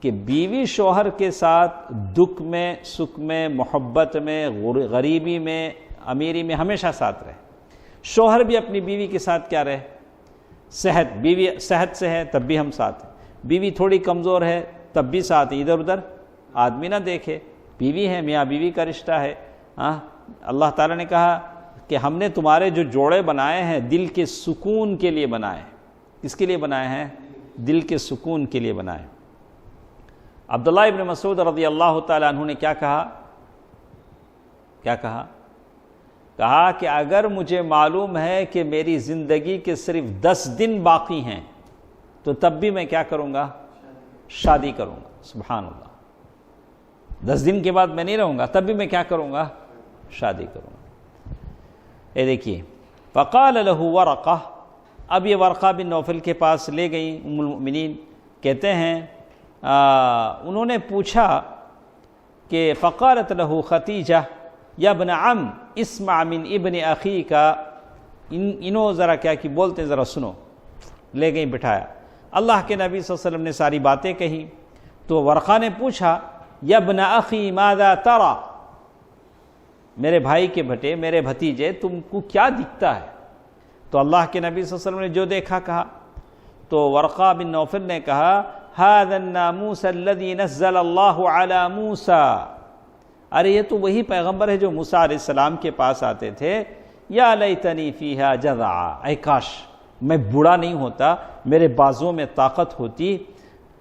کہ بیوی شوہر کے ساتھ دکھ میں، سکھ میں، محبت میں، غریبی میں، امیری میں ہمیشہ ساتھ رہے۔ شوہر بھی اپنی بیوی کے ساتھ کیا رہے؟ صحت، بیوی صحت سے ہے تب بھی ہم ساتھ ہیں، بیوی تھوڑی کمزور ہے تب بھی ساتھ ہیں، ادھر ادھر آدمی نہ دیکھے، بیوی ہے، میاں بیوی کا رشتہ ہے۔ اللہ تعالیٰ نے کہا کہ ہم نے تمہارے جو جوڑے بنائے ہیں دل کے سکون کے لیے بنائے ہیں۔ کس کے لیے بنائے ہیں؟ دل کے سکون کے لیے بنائے۔ عبداللہ ابن مسعود رضی اللہ تعالیٰ عنہ نے کیا کہا؟ کہا کہ اگر مجھے معلوم ہے کہ میری زندگی کے صرف 10 دن باقی ہیں تو تب بھی میں کیا کروں گا؟ شادی کروں گا۔ سبحان اللہ، 10 دن کے بعد میں نہیں رہوں گا، تب بھی میں کیا کروں گا؟ شادی کروں گا۔ یہ دیکھیے فقال له ورقہ، اب یہ ورقہ بن نوفل کے پاس لے گئیں ام المؤمنین، کہتے ہیں انہوں نے پوچھا کہ فقالت له خدیجہ یا ابن عم اسمع من ابن اخیک، انہوں ذرا کیا کہ بولتے ذرا سنو، لے گئیں بٹھایا۔ اللہ کے نبی صلی اللہ علیہ وسلم نے ساری باتیں کہیں تو ورقہ نے پوچھا یا ابن اخی ماذا ترى، میرے بھائی کے بھٹے، میرے بھتیجے، تم کو کیا دکھتا ہے؟ تو اللہ کے نبی صلی اللہ علیہ وسلم نے جو دیکھا کہا۔ تو ورقہ بن نوفل نے کہا هذا الناموس الذي نزل اللہ علی موسیٰ، ارے یہ تو وہی پیغمبر ہے جو موسیٰ علیہ السلام کے پاس آتے تھے۔ یا لیتنی فیہا جذعا، اے کاش میں بوڑھا نہیں ہوتا، میرے بازوں میں طاقت ہوتی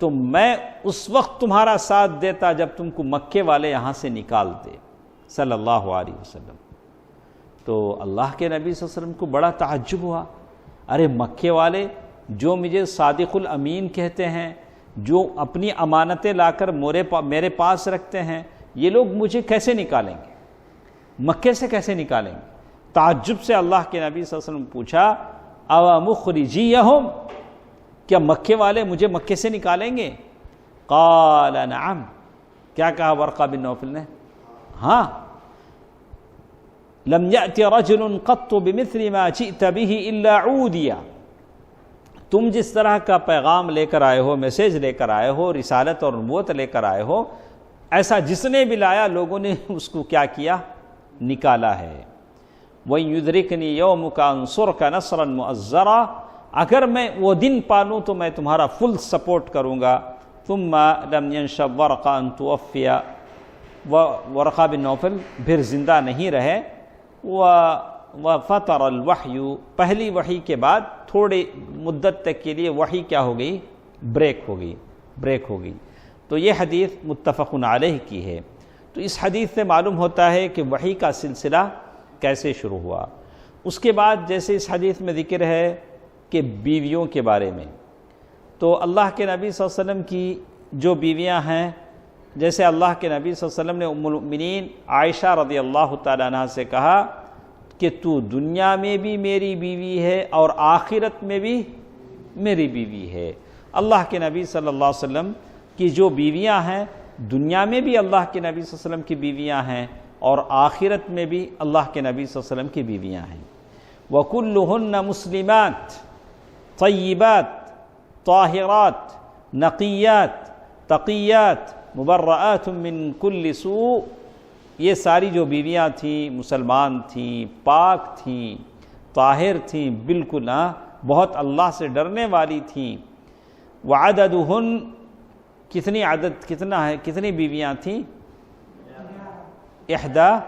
تو میں اس وقت تمہارا ساتھ دیتا جب تم کو مکے والے یہاں سے نکالتے، صلی اللہ علیہ وسلم۔ تو اللہ کے نبی صلی اللہ علیہ وسلم کو بڑا تعجب ہوا، ارے مکے والے جو مجھے صادق الامین کہتے ہیں، جو اپنی امانتیں لا کر میرے پاس رکھتے ہیں، یہ لوگ مجھے کیسے نکالیں گے؟ مکے سے کیسے نکالیں گے؟ تعجب سے اللہ کے نبی صلی اللہ علیہ وسلم پوچھا اَوَ مُخْرِجِيَّهُمْ، کیا مکے والے مجھے مکے سے نکالیں گے؟ قال نعم، کیا کہا ورقہ بن نوفل نے؟ ہاں، لم يأت رجل قط بمثل ما جئت به الا عودیا، تم جس طرح کا پیغام لے کر آئے ہو، میسیج لے کر آئے ہو، رسالت اور نبوت لے کر آئے ہو، ایسا جس نے بھی لایا لوگوں نے اس کو کیا کیا؟ نکالا ہے۔ وَإِن يُدْرِكْنِي يَوْمُكَ أَنصُرْكَ نَصْرًا مُؤَزَّرًا، اگر میں وہ دن پالوں تو میں تمہارا فل سپورٹ کروں گا. ثُمَّ لَمْ يَنْشَبْ وَرَقَ أَن تُوَفِّيَ، ورقہ بن نوفل پھر زندہ نہیں رہے. وَفَطَرَ الْوَحْيُ، پہلی وحی کے بعد تھوڑی مدت تک کے لیے وحی کیا ہو گئی؟ بریک ہو گئی. تو یہ حدیث متفق علیہ کی ہے. تو اس حدیث سے معلوم ہوتا ہے کہ وحی کا سلسلہ کیسے شروع ہوا. اس کے بعد جیسے اس حدیث میں ذکر ہے کہ بیویوں کے بارے میں، تو اللہ کے نبی صلی اللہ علیہ وسلم کی جو بیویاں ہیں، جیسے اللہ کے نبی صلی اللہ علیہ وسلم نے ام المؤمنین عائشہ رضی اللہ تعالیٰ عنہ سے کہا کہ تو دنیا میں بھی میری بیوی ہے اور آخرت میں بھی میری بیوی ہے. اللہ کے نبی صلی اللہ علیہ وسلم کی جو بیویاں ہیں، دنیا میں بھی اللہ کے نبی صلی اللہ علیہ وسلم کی بیویاں ہیں اور آخرت میں بھی اللہ کے نبی صلی اللہ علیہ وسلم کی بیویاں ہیں. وَكُلُّهُنَّ مُسْلِمَاتٍ طَيِّبَاتٍ طَاهِرَاتٍ نَقِيَّاتٍ تَقِيَّاتٍ مُبَرَّآتٌ مِّن كُلِّ سُوءٍ. یہ ساری جو بیویاں تھیں مسلمان تھیں، پاک تھیں، طاہر تھیں، بالکل بہت اللہ سے ڈرنے والی تھیں. وعددہن، کتنی عدد کتنا ہے، کتنی بیویاں تھیں؟ 11،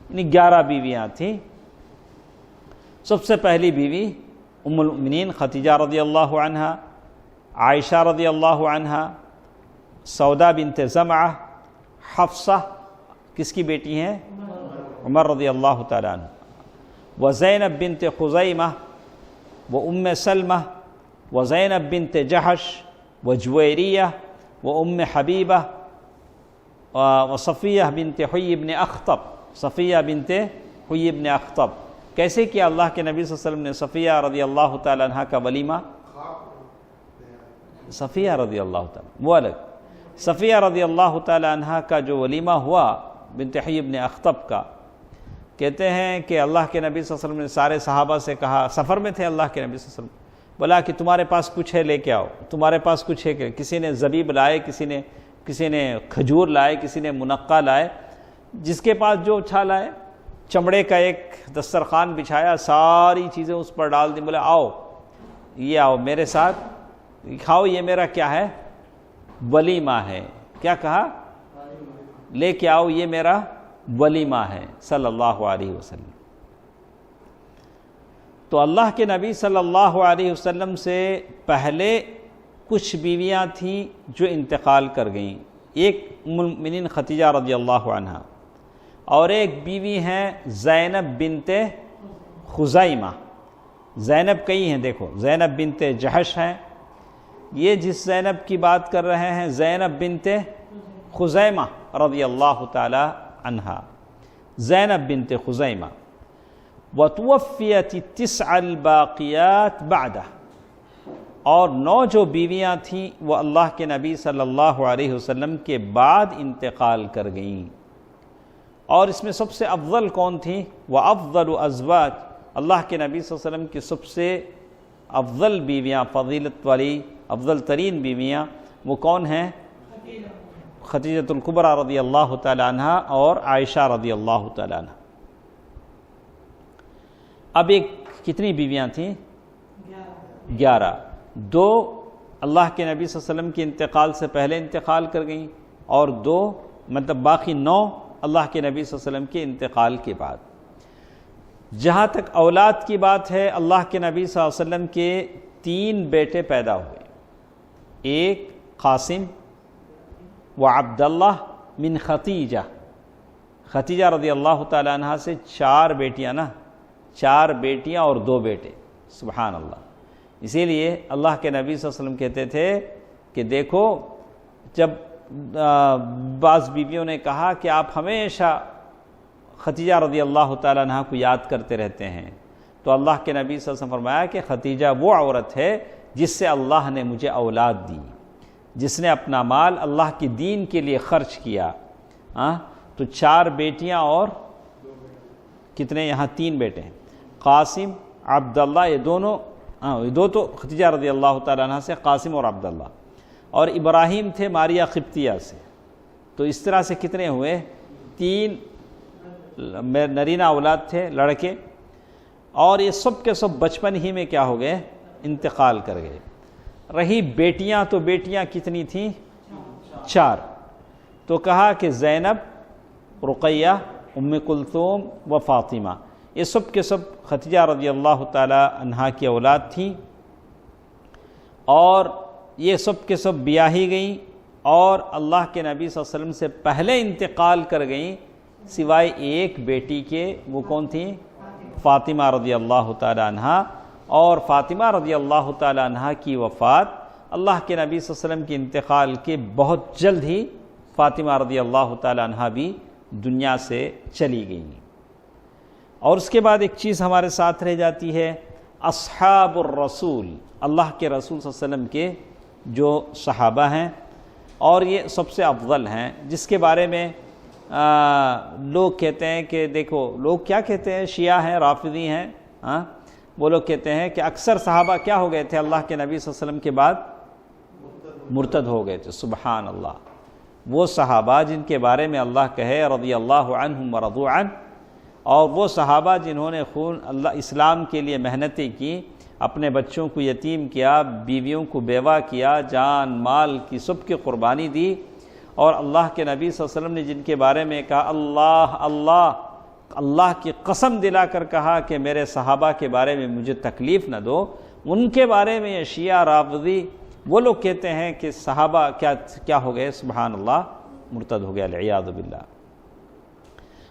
یعنی 11 بیویاں تھیں. سب سے پہلی بیوی ام المؤمنین خدیجہ رضی اللہ عنہا، عائشہ رضی اللہ عنہا، سودا بنت زمعہ، حفصہ کس کی بیٹی ہیں؟ عمر رضی اللہ تعالیٰ عنہ، وزینب بنت خزیمہ، وام سلمہ، وزینب بنت جحش، وجویریہ، وام حبیبہ، وصفیہ بنت حیی بن اخطب. صفیہ بنت حیی بن اخطب. کیسے کیا اللہ کے نبی صلی اللہ علیہ وسلم نے صفیہ رضی اللہ تعالیٰ عنہ کا ولیمہ؟ صفیہ رضی اللہ تعالیٰ وہ الگ. صفیہ رضی اللہ تعالیٰ عنہ کا جو ولیمہ ہوا بنت حیی بن اخطب کا، کہتے ہیں کہ اللہ کے نبی صلی اللہ علیہ وسلم نے سارے صحابہ سے کہا، سفر میں تھے اللہ کے نبی صلی اللہ علیہ وسلم، بولا کہ تمہارے پاس کچھ ہے لے کے آؤ، تمہارے پاس کچھ ہے کہ کسی نے زبیب لائے، کسی نے کھجور لائے، کسی نے منقہ لائے، جس کے پاس جو چھا لائے. چمڑے کا ایک دسترخوان بچھایا، ساری چیزیں اس پر ڈال دی، بولے آؤ یہ آؤ میرے ساتھ کھاؤ، یہ میرا کیا ہے؟ ولیمہ ہے. کیا کہا؟ لے کے آؤ، یہ میرا ولیمہ ہے صلی اللہ علیہ وسلم. تو اللہ کے نبی صلی اللہ علیہ وسلم سے پہلے کچھ بیویاں تھیں جو انتقال کر گئیں. ایک ام المؤمنین خدیجہ رضی اللہ عنہا، اور ایک بیوی ہیں زینب بنت خزیمہ. زینب کئی ہیں، دیکھو زینب بنت جحش ہیں، یہ جس زینب کی بات کر رہے ہیں زینب بنت خزیمہ رضی اللہ تعالی عنہا، زینب بنت خزیمہ. وتوفیت التسع الباقیات بعدہ، اور 9 جو بیویاں تھیں وہ اللہ کے نبی صلی اللہ علیہ وسلم کے بعد انتقال کر گئیں. اور اس میں سب سے افضل کون تھیں؟ وافضل ازواج، اللہ کے نبی صلی اللہ علیہ وسلم کی سب سے افضل بیویاں، فضیلت والی افضل ترین بیویاں وہ کون ہیں؟ خدیجۃ الکبریٰ رضی اللہ تعالی عنہ اور عائشہ رضی اللہ تعالی عنہ. اب ایک کتنی بیویاں تھیں؟ 11. 2 اللہ کے نبی صلی اللہ علیہ وسلم کے انتقال سے پہلے انتقال کر گئیں، اور 2 مطلب باقی 9 اللہ کے نبی صلی اللہ علیہ وسلم کے انتقال کے بعد. جہاں تک اولاد کی بات ہے، اللہ کے نبی صلی اللہ علیہ وسلم کے 3 بیٹے پیدا ہوئے. ایک قاسم و عبداللہ من خدیجہ، خدیجہ رضی اللہ تعالی عنہ سے 4 بیٹیاں 4 بیٹیاں اور 2 بیٹے. سبحان اللہ. اسی لیے اللہ کے نبی صلی اللہ علیہ وسلم کہتے تھے کہ دیکھو، جب بعض بیویوں نے کہا کہ آپ ہمیشہ خدیجہ رضی اللہ تعالیٰ عنہ کو یاد کرتے رہتے ہیں، تو اللہ کے نبی صلی اللہ علیہ وسلم فرمایا کہ خدیجہ وہ عورت ہے جس سے اللہ نے مجھے اولاد دی، جس نے اپنا مال اللہ کی دین کے لیے خرچ کیا. تو 4 بیٹیاں اور کتنے؟ یہاں 3 بیٹے ہیں، قاسم، عبداللہ، یہ دونوں یہ 2 تو خدیجہ رضی اللہ تعالیٰ عنہ سے، قاسم اور عبداللہ، اور ابراہیم تھے ماریہ قبطیہ سے. تو اس طرح سے کتنے ہوئے؟ 3 نرینہ اولاد تھے لڑکے، اور یہ سب کے سب بچپن ہی میں کیا ہو گئے، انتقال کر گئے۔ رہی بیٹیاں، تو بیٹیاں کتنی تھیں؟ 4۔ تو کہا کہ زینب، رقیہ، ام کلثوم و فاطمہ، یہ سب کے سب خدیجہ رضی اللہ تعالی عنہا کی اولاد تھیں، اور یہ سب کے سب بیاہی گئیں، اور اللہ کے نبی صلی اللہ علیہ وسلم سے پہلے انتقال کر گئیں سوائے ایک بیٹی کے۔ وہ کون تھیں؟ فاطمہ رضی اللہ تعالی عنہا۔ اور فاطمہ رضی اللہ تعالی عنہا کی وفات اللہ کے نبی صلی اللہ علیہ وسلم کے انتقال کے بہت جلد ہی فاطمہ رضی اللہ تعالی عنہا بھی دنیا سے چلی گئیں۔ اور اس کے بعد ایک چیز ہمارے ساتھ رہ جاتی ہے، اصحاب الرسول، اللہ کے رسول صلی اللہ علیہ وسلم کے جو صحابہ ہیں، اور یہ سب سے افضل ہیں، جس کے بارے میں لوگ کہتے ہیں کہ دیکھو، لوگ کیا کہتے ہیں، شیعہ ہیں، رافضی ہیں، وہ لوگ کہتے ہیں کہ اکثر صحابہ کیا ہو گئے تھے اللہ کے نبی صلی اللہ علیہ وسلم کے بعد؟ مرتد ہو گئے تھے۔ سبحان اللہ! وہ صحابہ جن کے بارے میں اللہ کہے رضی اللہ عنہم ورضوا عنہ، اور وہ صحابہ جنہوں نے خون اللہ اسلام کے لیے محنتیں کی، اپنے بچوں کو یتیم کیا، بیویوں کو بیوہ کیا، جان مال کی سب کی قربانی دی، اور اللہ کے نبی صلی اللہ علیہ وسلم نے جن کے بارے میں کہا اللہ اللہ، اللہ کی قسم دلا کر کہا کہ میرے صحابہ کے بارے میں مجھے تکلیف نہ دو، ان کے بارے میں یہ شیعہ رافضی وہ لوگ کہتے ہیں کہ صحابہ کیا ہو گئے، سبحان اللہ، مرتد ہو گئے، العیاذ باللہ۔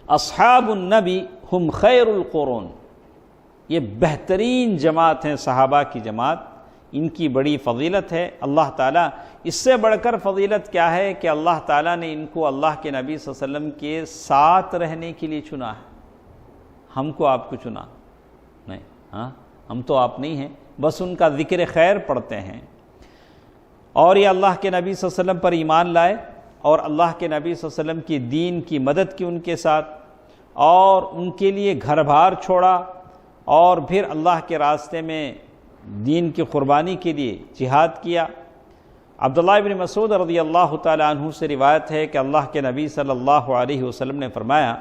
اصحاب النبی ہم خیر القرون، یہ بہترین جماعت ہیں، صحابہ کی جماعت، ان کی بڑی فضیلت ہے۔ اللہ تعالیٰ اس سے بڑھ کر فضیلت کیا ہے کہ اللہ تعالیٰ نے ان کو اللہ کے نبی صلی اللہ علیہ وسلم کے ساتھ رہنے کے لیے چنا ہے۔ ہم کو آپ کو چنا نہیں، ہم تو آپ نہیں ہیں، بس ان کا ذکر خیر پڑھتے ہیں، اور یہ اللہ کے نبی صلی اللہ علیہ وسلم پر ایمان لائے، اور اللہ کے نبی صلی اللہ علیہ وسلم کی دین کی مدد کی ان کے ساتھ، اور ان کے لیے گھر بار چھوڑا، اور پھر اللہ کے راستے میں دین کی قربانی کے لیے جہاد کیا۔ عبداللہ ابن مسعود رضی اللہ تعالی عنہ سے روایت ہے کہ اللہ کے نبی صلی اللہ علیہ وسلم نے فرمایا،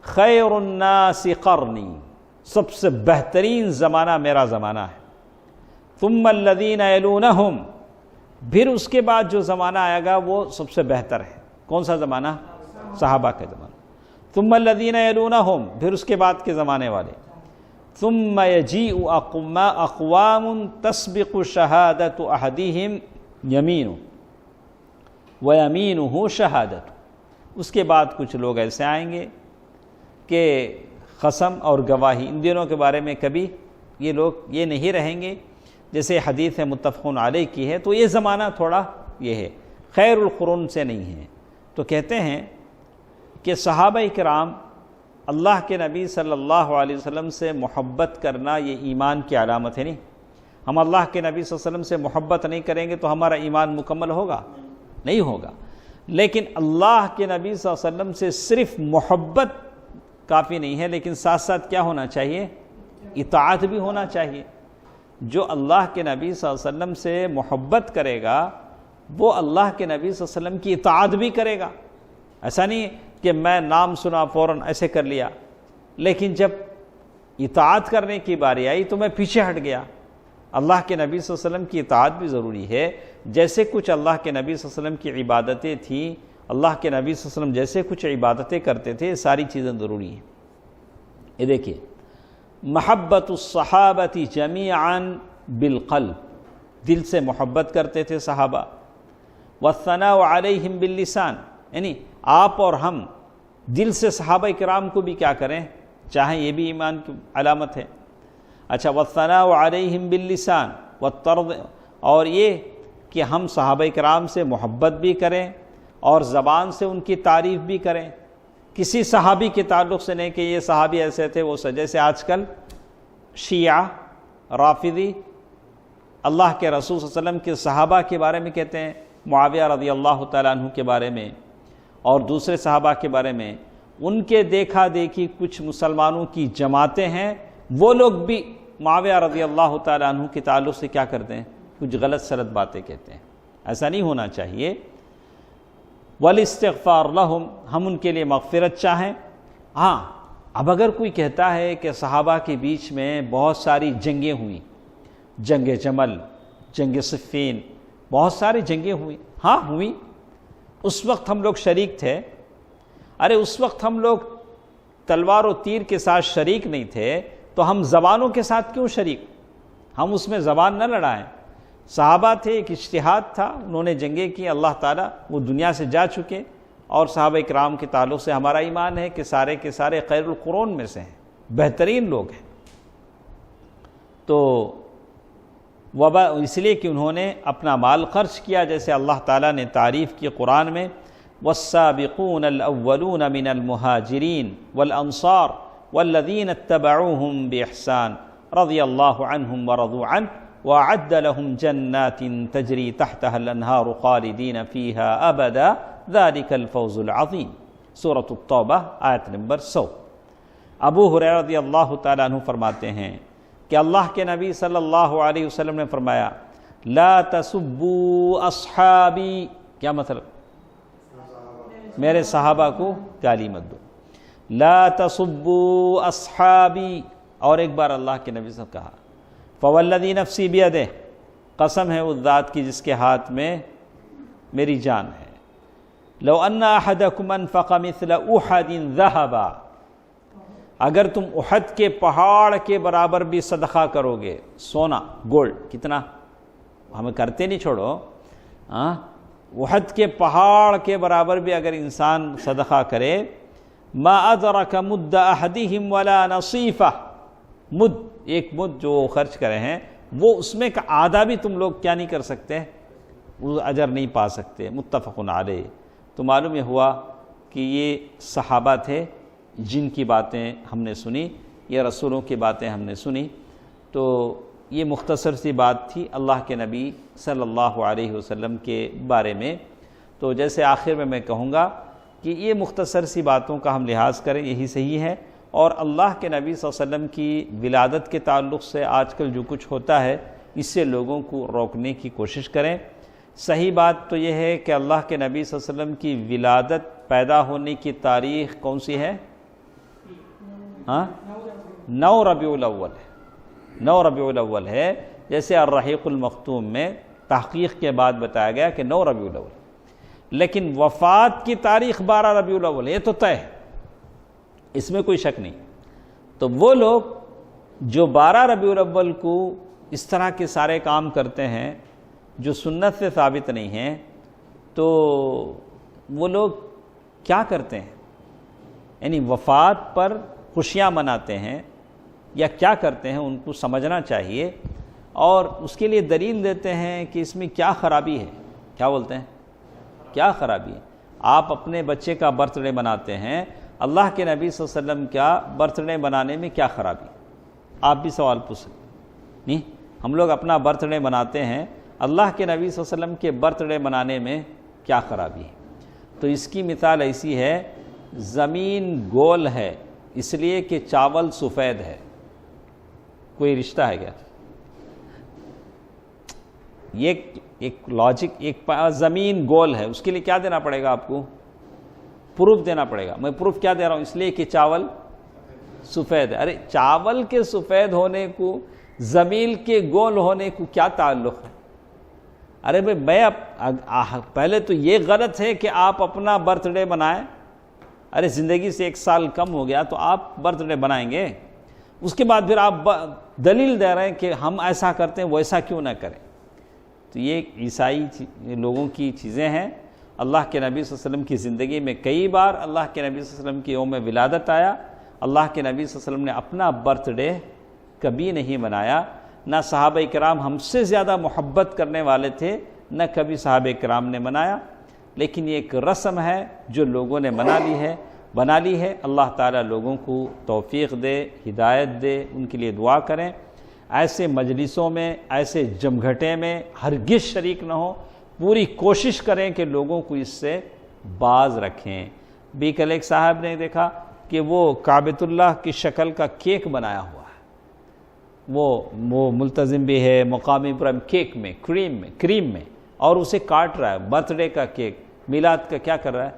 خیر الناس قرنی، سب سے بہترین زمانہ میرا زمانہ ہے، ثم الذین یلونہم، پھر اس کے بعد جو زمانہ آئے گا وہ سب سے بہتر ہے۔ کون سا زمانہ؟ صحابہ کا زمانہ۔ ثم الذین یلونہم، پھر اس کے بعد کے زمانے والے۔ ثم یجیء اقوام تسبق شہادت احدہم یمین ویمینہ شہادت، اس کے بعد کچھ لوگ ایسے آئیں گے کہ قسم اور گواہی، ان دونوں کے بارے میں کبھی یہ لوگ یہ نہیں رہیں گے، جیسے حدیث متفق علیہ کی ہے۔ تو یہ زمانہ تھوڑا یہ ہے، خیر القرون سے نہیں ہے۔ تو کہتے ہیں کہ صحابہ کرام اللہ کے نبی صلی اللہ علیہ وسلم سے محبت کرنا یہ ایمان کی علامت ہے۔ نہیں، ہم اللہ کے نبی صلی اللہ علیہ وسلم سے محبت نہیں کریں گے تو ہمارا ایمان مکمل ہوگا؟ نہیں ہوگا۔ لیکن اللہ کے نبی صلی اللہ علیہ وسلم سے صرف محبت کافی نہیں ہے، لیکن ساتھ ساتھ کیا ہونا چاہیے؟ اطاعت بھی ہونا چاہیے۔ جو اللہ کے نبی صلی اللہ علیہ وسلم سے محبت کرے گا وہ اللہ کے نبی صلی اللہ علیہ وسلم کی اطاعت بھی کرے گا۔ ایسا نہیں کہ میں نام سنا فوراً ایسے کر لیا، لیکن جب اطاعت کرنے کی باری آئی تو میں پیچھے ہٹ گیا۔ اللہ کے نبی صلی اللہ علیہ وسلم کی اطاعت بھی ضروری ہے، جیسے کچھ اللہ کے نبی صلی اللہ علیہ وسلم کی عبادتیں تھیں، اللہ کے نبی صلی اللہ علیہ وسلم جیسے کچھ عبادتیں کرتے تھے، ساری چیزیں ضروری ہیں۔ یہ دیکھیے، محبت الصحابہ جمیعا بالقلب، دل سے محبت کرتے تھے صحابہ، والثناء علیہم باللسان، یعنی آپ اور ہم دل سے صحابہ کرام کو بھی کیا کریں، چاہیں، یہ بھی ایمان کی علامت ہے۔ اچھا، والثناء علیہم باللسان والطرد، اور یہ کہ ہم صحابہ کرام سے محبت بھی کریں اور زبان سے ان کی تعریف بھی کریں، کسی صحابی کے تعلق سے نہیں کہ یہ صحابی ایسے تھے وہ سے، جیسے آج کل شیعہ رافضی اللہ کے رسول صلی اللہ علیہ وسلم کے صحابہ کے بارے میں کہتے ہیں، معاویہ رضی اللہ تعالیٰ عنہ کے بارے میں اور دوسرے صحابہ کے بارے میں، ان کے دیکھا دیکھی کچھ مسلمانوں کی جماعتیں ہیں، وہ لوگ بھی معاویہ رضی اللہ تعالیٰ عنہ کے تعلق سے کیا کرتے ہیں، کچھ غلط سلط باتیں کہتے ہیں۔ ایسا نہیں ہونا چاہیے۔ والاستغفار لہم، ہم ان کے لیے مغفرت چاہیں، ہاں اب اگر کوئی کہتا ہے کہ صحابہ کے بیچ میں بہت ساری جنگیں ہوئیں، جنگ جمل، جنگ صفین، بہت ساری جنگیں ہوئیں، ہاں ہوئیں، اس وقت ہم لوگ شریک تھے۔ ارے اس وقت ہم لوگ تلوار و تیر کے ساتھ شریک نہیں تھے تو ہم زبانوں کے ساتھ کیوں شریک؟ ہم اس میں زبان نہ لڑائیں۔ صحابہ تھے، ایک اجتہاد تھا، انہوں نے جنگیں کی، اللہ تعالیٰ وہ دنیا سے جا چکے، اور صحابہ اکرام کے تعلق سے ہمارا ایمان ہے کہ سارے کے سارے خیر القرون میں سے ہیں، بہترین لوگ ہیں۔ تو وبا اس لیے کہ انہوں نے اپنا مال خرچ کیا، جیسے اللہ تعالیٰ نے تعریف کی قرآن میں، والسابقون الاولون من المہاجرین والانصار والذین اتبعوہم باحسان رضی اللہ عنہم ورضوا عنہ وأعد لهم جنات تجری تحتها الانہار خالدین فیہا ابدا ذلك الفوز العظیم، سورۃ التوبہ آیت نمبر 100۔ ابو ہریرہ رضی اللہ تعالیٰ عنہ فرماتے ہیں کہ اللہ کے نبی صلی اللہ علیہ وسلم نے فرمایا، لا تسبوا اصحابی، کیا مطلب؟ میرے صحابہ کو گالی مت دو، لا تسبوا اصحابی۔ اور ایک بار اللہ کے نبی صلی اللہ علیہ وسلم کہا، فوالذی نفسی بیدہ، قسم ہے اس ذات کی جس کے ہاتھ میں میری جان ہے، لو ان احدکم انفق مثل احد ذہبا، اگر تم احد کے پہاڑ کے برابر بھی صدقہ کرو گے، سونا گولڈ، کتنا ہمیں کرتے نہیں، چھوڑو، احد کے پہاڑ کے برابر بھی اگر انسان صدقہ کرے، ما ادرک مد احدہم ولا نصیفہ، مد، ایک مد جو خرچ کرے ہیں وہ اس میں کا آدھا بھی تم لوگ کیا نہیں کر سکتے، وہ اجر نہیں پا سکتے، متفق علیہ۔ تو معلوم یہ ہوا کہ یہ صحابہ تھے جن کی باتیں ہم نے سنی، یہ رسولوں کی باتیں ہم نے سنی۔ تو یہ مختصر سی بات تھی اللہ کے نبی صلی اللہ علیہ وسلم کے بارے میں۔ تو جیسے آخر میں کہوں گا کہ یہ مختصر سی باتوں کا ہم لحاظ کریں، یہی صحیح ہے، اور اللہ کے نبی صلی اللہ علیہ وسلم کی ولادت کے تعلق سے آج کل جو کچھ ہوتا ہے اس سے لوگوں کو روکنے کی کوشش کریں۔ صحیح بات تو یہ ہے کہ اللہ کے نبی صلی اللہ علیہ وسلم کی ولادت، پیدا ہونے کی تاریخ کون سی ہے؟ 9 ربیع الاول ہے، 9 ربیع الاول ہے، جیسے الرحیق المختوم میں تحقیق کے بعد بتایا گیا کہ 9 ربیع الاول، لیکن وفات کی تاریخ 12 ربیع الاول، یہ تو طے ہے، اس میں کوئی شک نہیں۔ تو وہ لوگ جو 12 ربیع الاول کو اس طرح کے سارے کام کرتے ہیں جو سنت سے ثابت نہیں ہیں، تو وہ لوگ کیا کرتے ہیں؟ یعنی وفات پر خوشیاں مناتے ہیں یا کیا کرتے ہیں، ان کو سمجھنا چاہیے، اور اس کے لیے دلیل دیتے ہیں کہ اس میں کیا خرابی ہے۔ کیا بولتے ہیں؟ کیا خرابی ہے؟ آپ اپنے بچے کا برتھ ڈے مناتے ہیں، اللہ کے نبی صلی اللہ علیہ وسلم کا برتھ ڈے منانے میں کیا خرابی؟ آپ بھی سوال پوچھ سکتے نہیں؟ ہم لوگ اپنا برتھ ڈے مناتے ہیں، اللہ کے نبی صلی اللہ علیہ وسلم کے برتھ ڈے منانے میں کیا خرابی ہے؟ تو اس کی مثال ایسی ہے، زمین گول ہے اس لیے کہ چاول سفید ہے، کوئی رشتہ ہے کیا؟ یہ ایک لاجک، ایک زمین گول ہے، اس کے لیے کیا دینا پڑے گا آپ کو؟ پروف دینا پڑے گا۔ میں پروف کیا دے رہا ہوں؟ اس لیے کہ چاول سفید ہے۔ ارے چاول کے سفید ہونے کو زمین کے گول ہونے کو کیا تعلق ہے؟ ارے بھائی میں پہلے تو یہ غلط ہے کہ آپ اپنا برتھ ڈے منائیں، ارے زندگی سے 1 سال کم ہو گیا تو آپ برتھ ڈے بنائیں گے، اس کے بعد پھر آپ دلیل دے رہے ہیں کہ ہم ایسا کرتے ہیں ویسا کیوں نہ کریں۔ تو یہ عیسائی لوگوں کی چیزیں ہیں۔ اللہ کے نبی صلی اللہ علیہ وسلم کی زندگی میں کئی بار اللہ کے نبی صلی اللہ علیہ وسلم کی یوم ولادت آیا، اللہ کے نبی صلی اللہ علیہ وسلم نے اپنا برتھ ڈے کبھی نہیں منایا، نہ صحابہ کرام ہم سے زیادہ محبت کرنے والے تھے، نہ کبھی صحابہ کرام نے منایا، لیکن یہ ایک رسم ہے جو لوگوں نے بنا لی ہے۔ اللہ تعالیٰ لوگوں کو توفیق دے، ہدایت دے، ان کے لیے دعا کریں۔ ایسے مجلسوں میں، ایسے جمگھٹے میں ہرگز شریک نہ ہو، پوری کوشش کریں کہ لوگوں کو اس سے باز رکھیں۔ بھی کل ایک صاحب نے دیکھا کہ وہ کعبۃ اللہ کی شکل کا کیک بنایا ہوا ہے، وہ ملتزم بھی ہے مقامی ابراہیم، کیک میں کریم میں، اور اسے کاٹ رہا ہے، برتھ ڈے کا کیک، میلاد کا کیا کر رہا ہے؟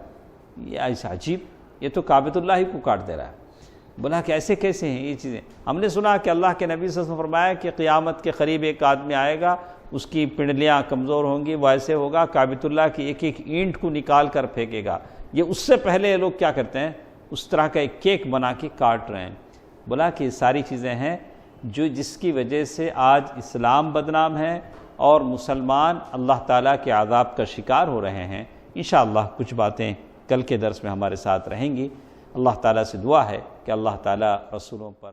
یہ ایسا عجیب، یہ تو کعبۃ اللہ ہی کو کاٹ دے رہا ہے۔ بولا کہ ایسے کیسے ہیں یہ چیزیں؟ ہم نے سنا کہ اللہ کے نبی صلی اللہ علیہ وسلم فرمایا کہ قیامت کے قریب ایک آدمی آئے گا، اس کی پنڈلیاں کمزور ہوں گی، وہ ایسے ہوگا کعبۃ اللہ کی ایک ایک اینٹ کو نکال کر پھینکے گا۔ یہ اس سے پہلے لوگ کیا کرتے ہیں، اس طرح کا ایک کیک بنا کے کاٹ رہے ہیں۔ بولا کہ یہ ساری چیزیں ہیں جس کی وجہ سے آج اسلام بدنام ہے اور مسلمان اللہ تعالیٰ کے عذاب کا شکار ہو رہے ہیں۔ انشاءاللہ کچھ باتیں کل کے درس میں ہمارے ساتھ رہیں گی۔ اللہ تعالیٰ سے دعا ہے کہ اللہ تعالیٰ رسولوں پر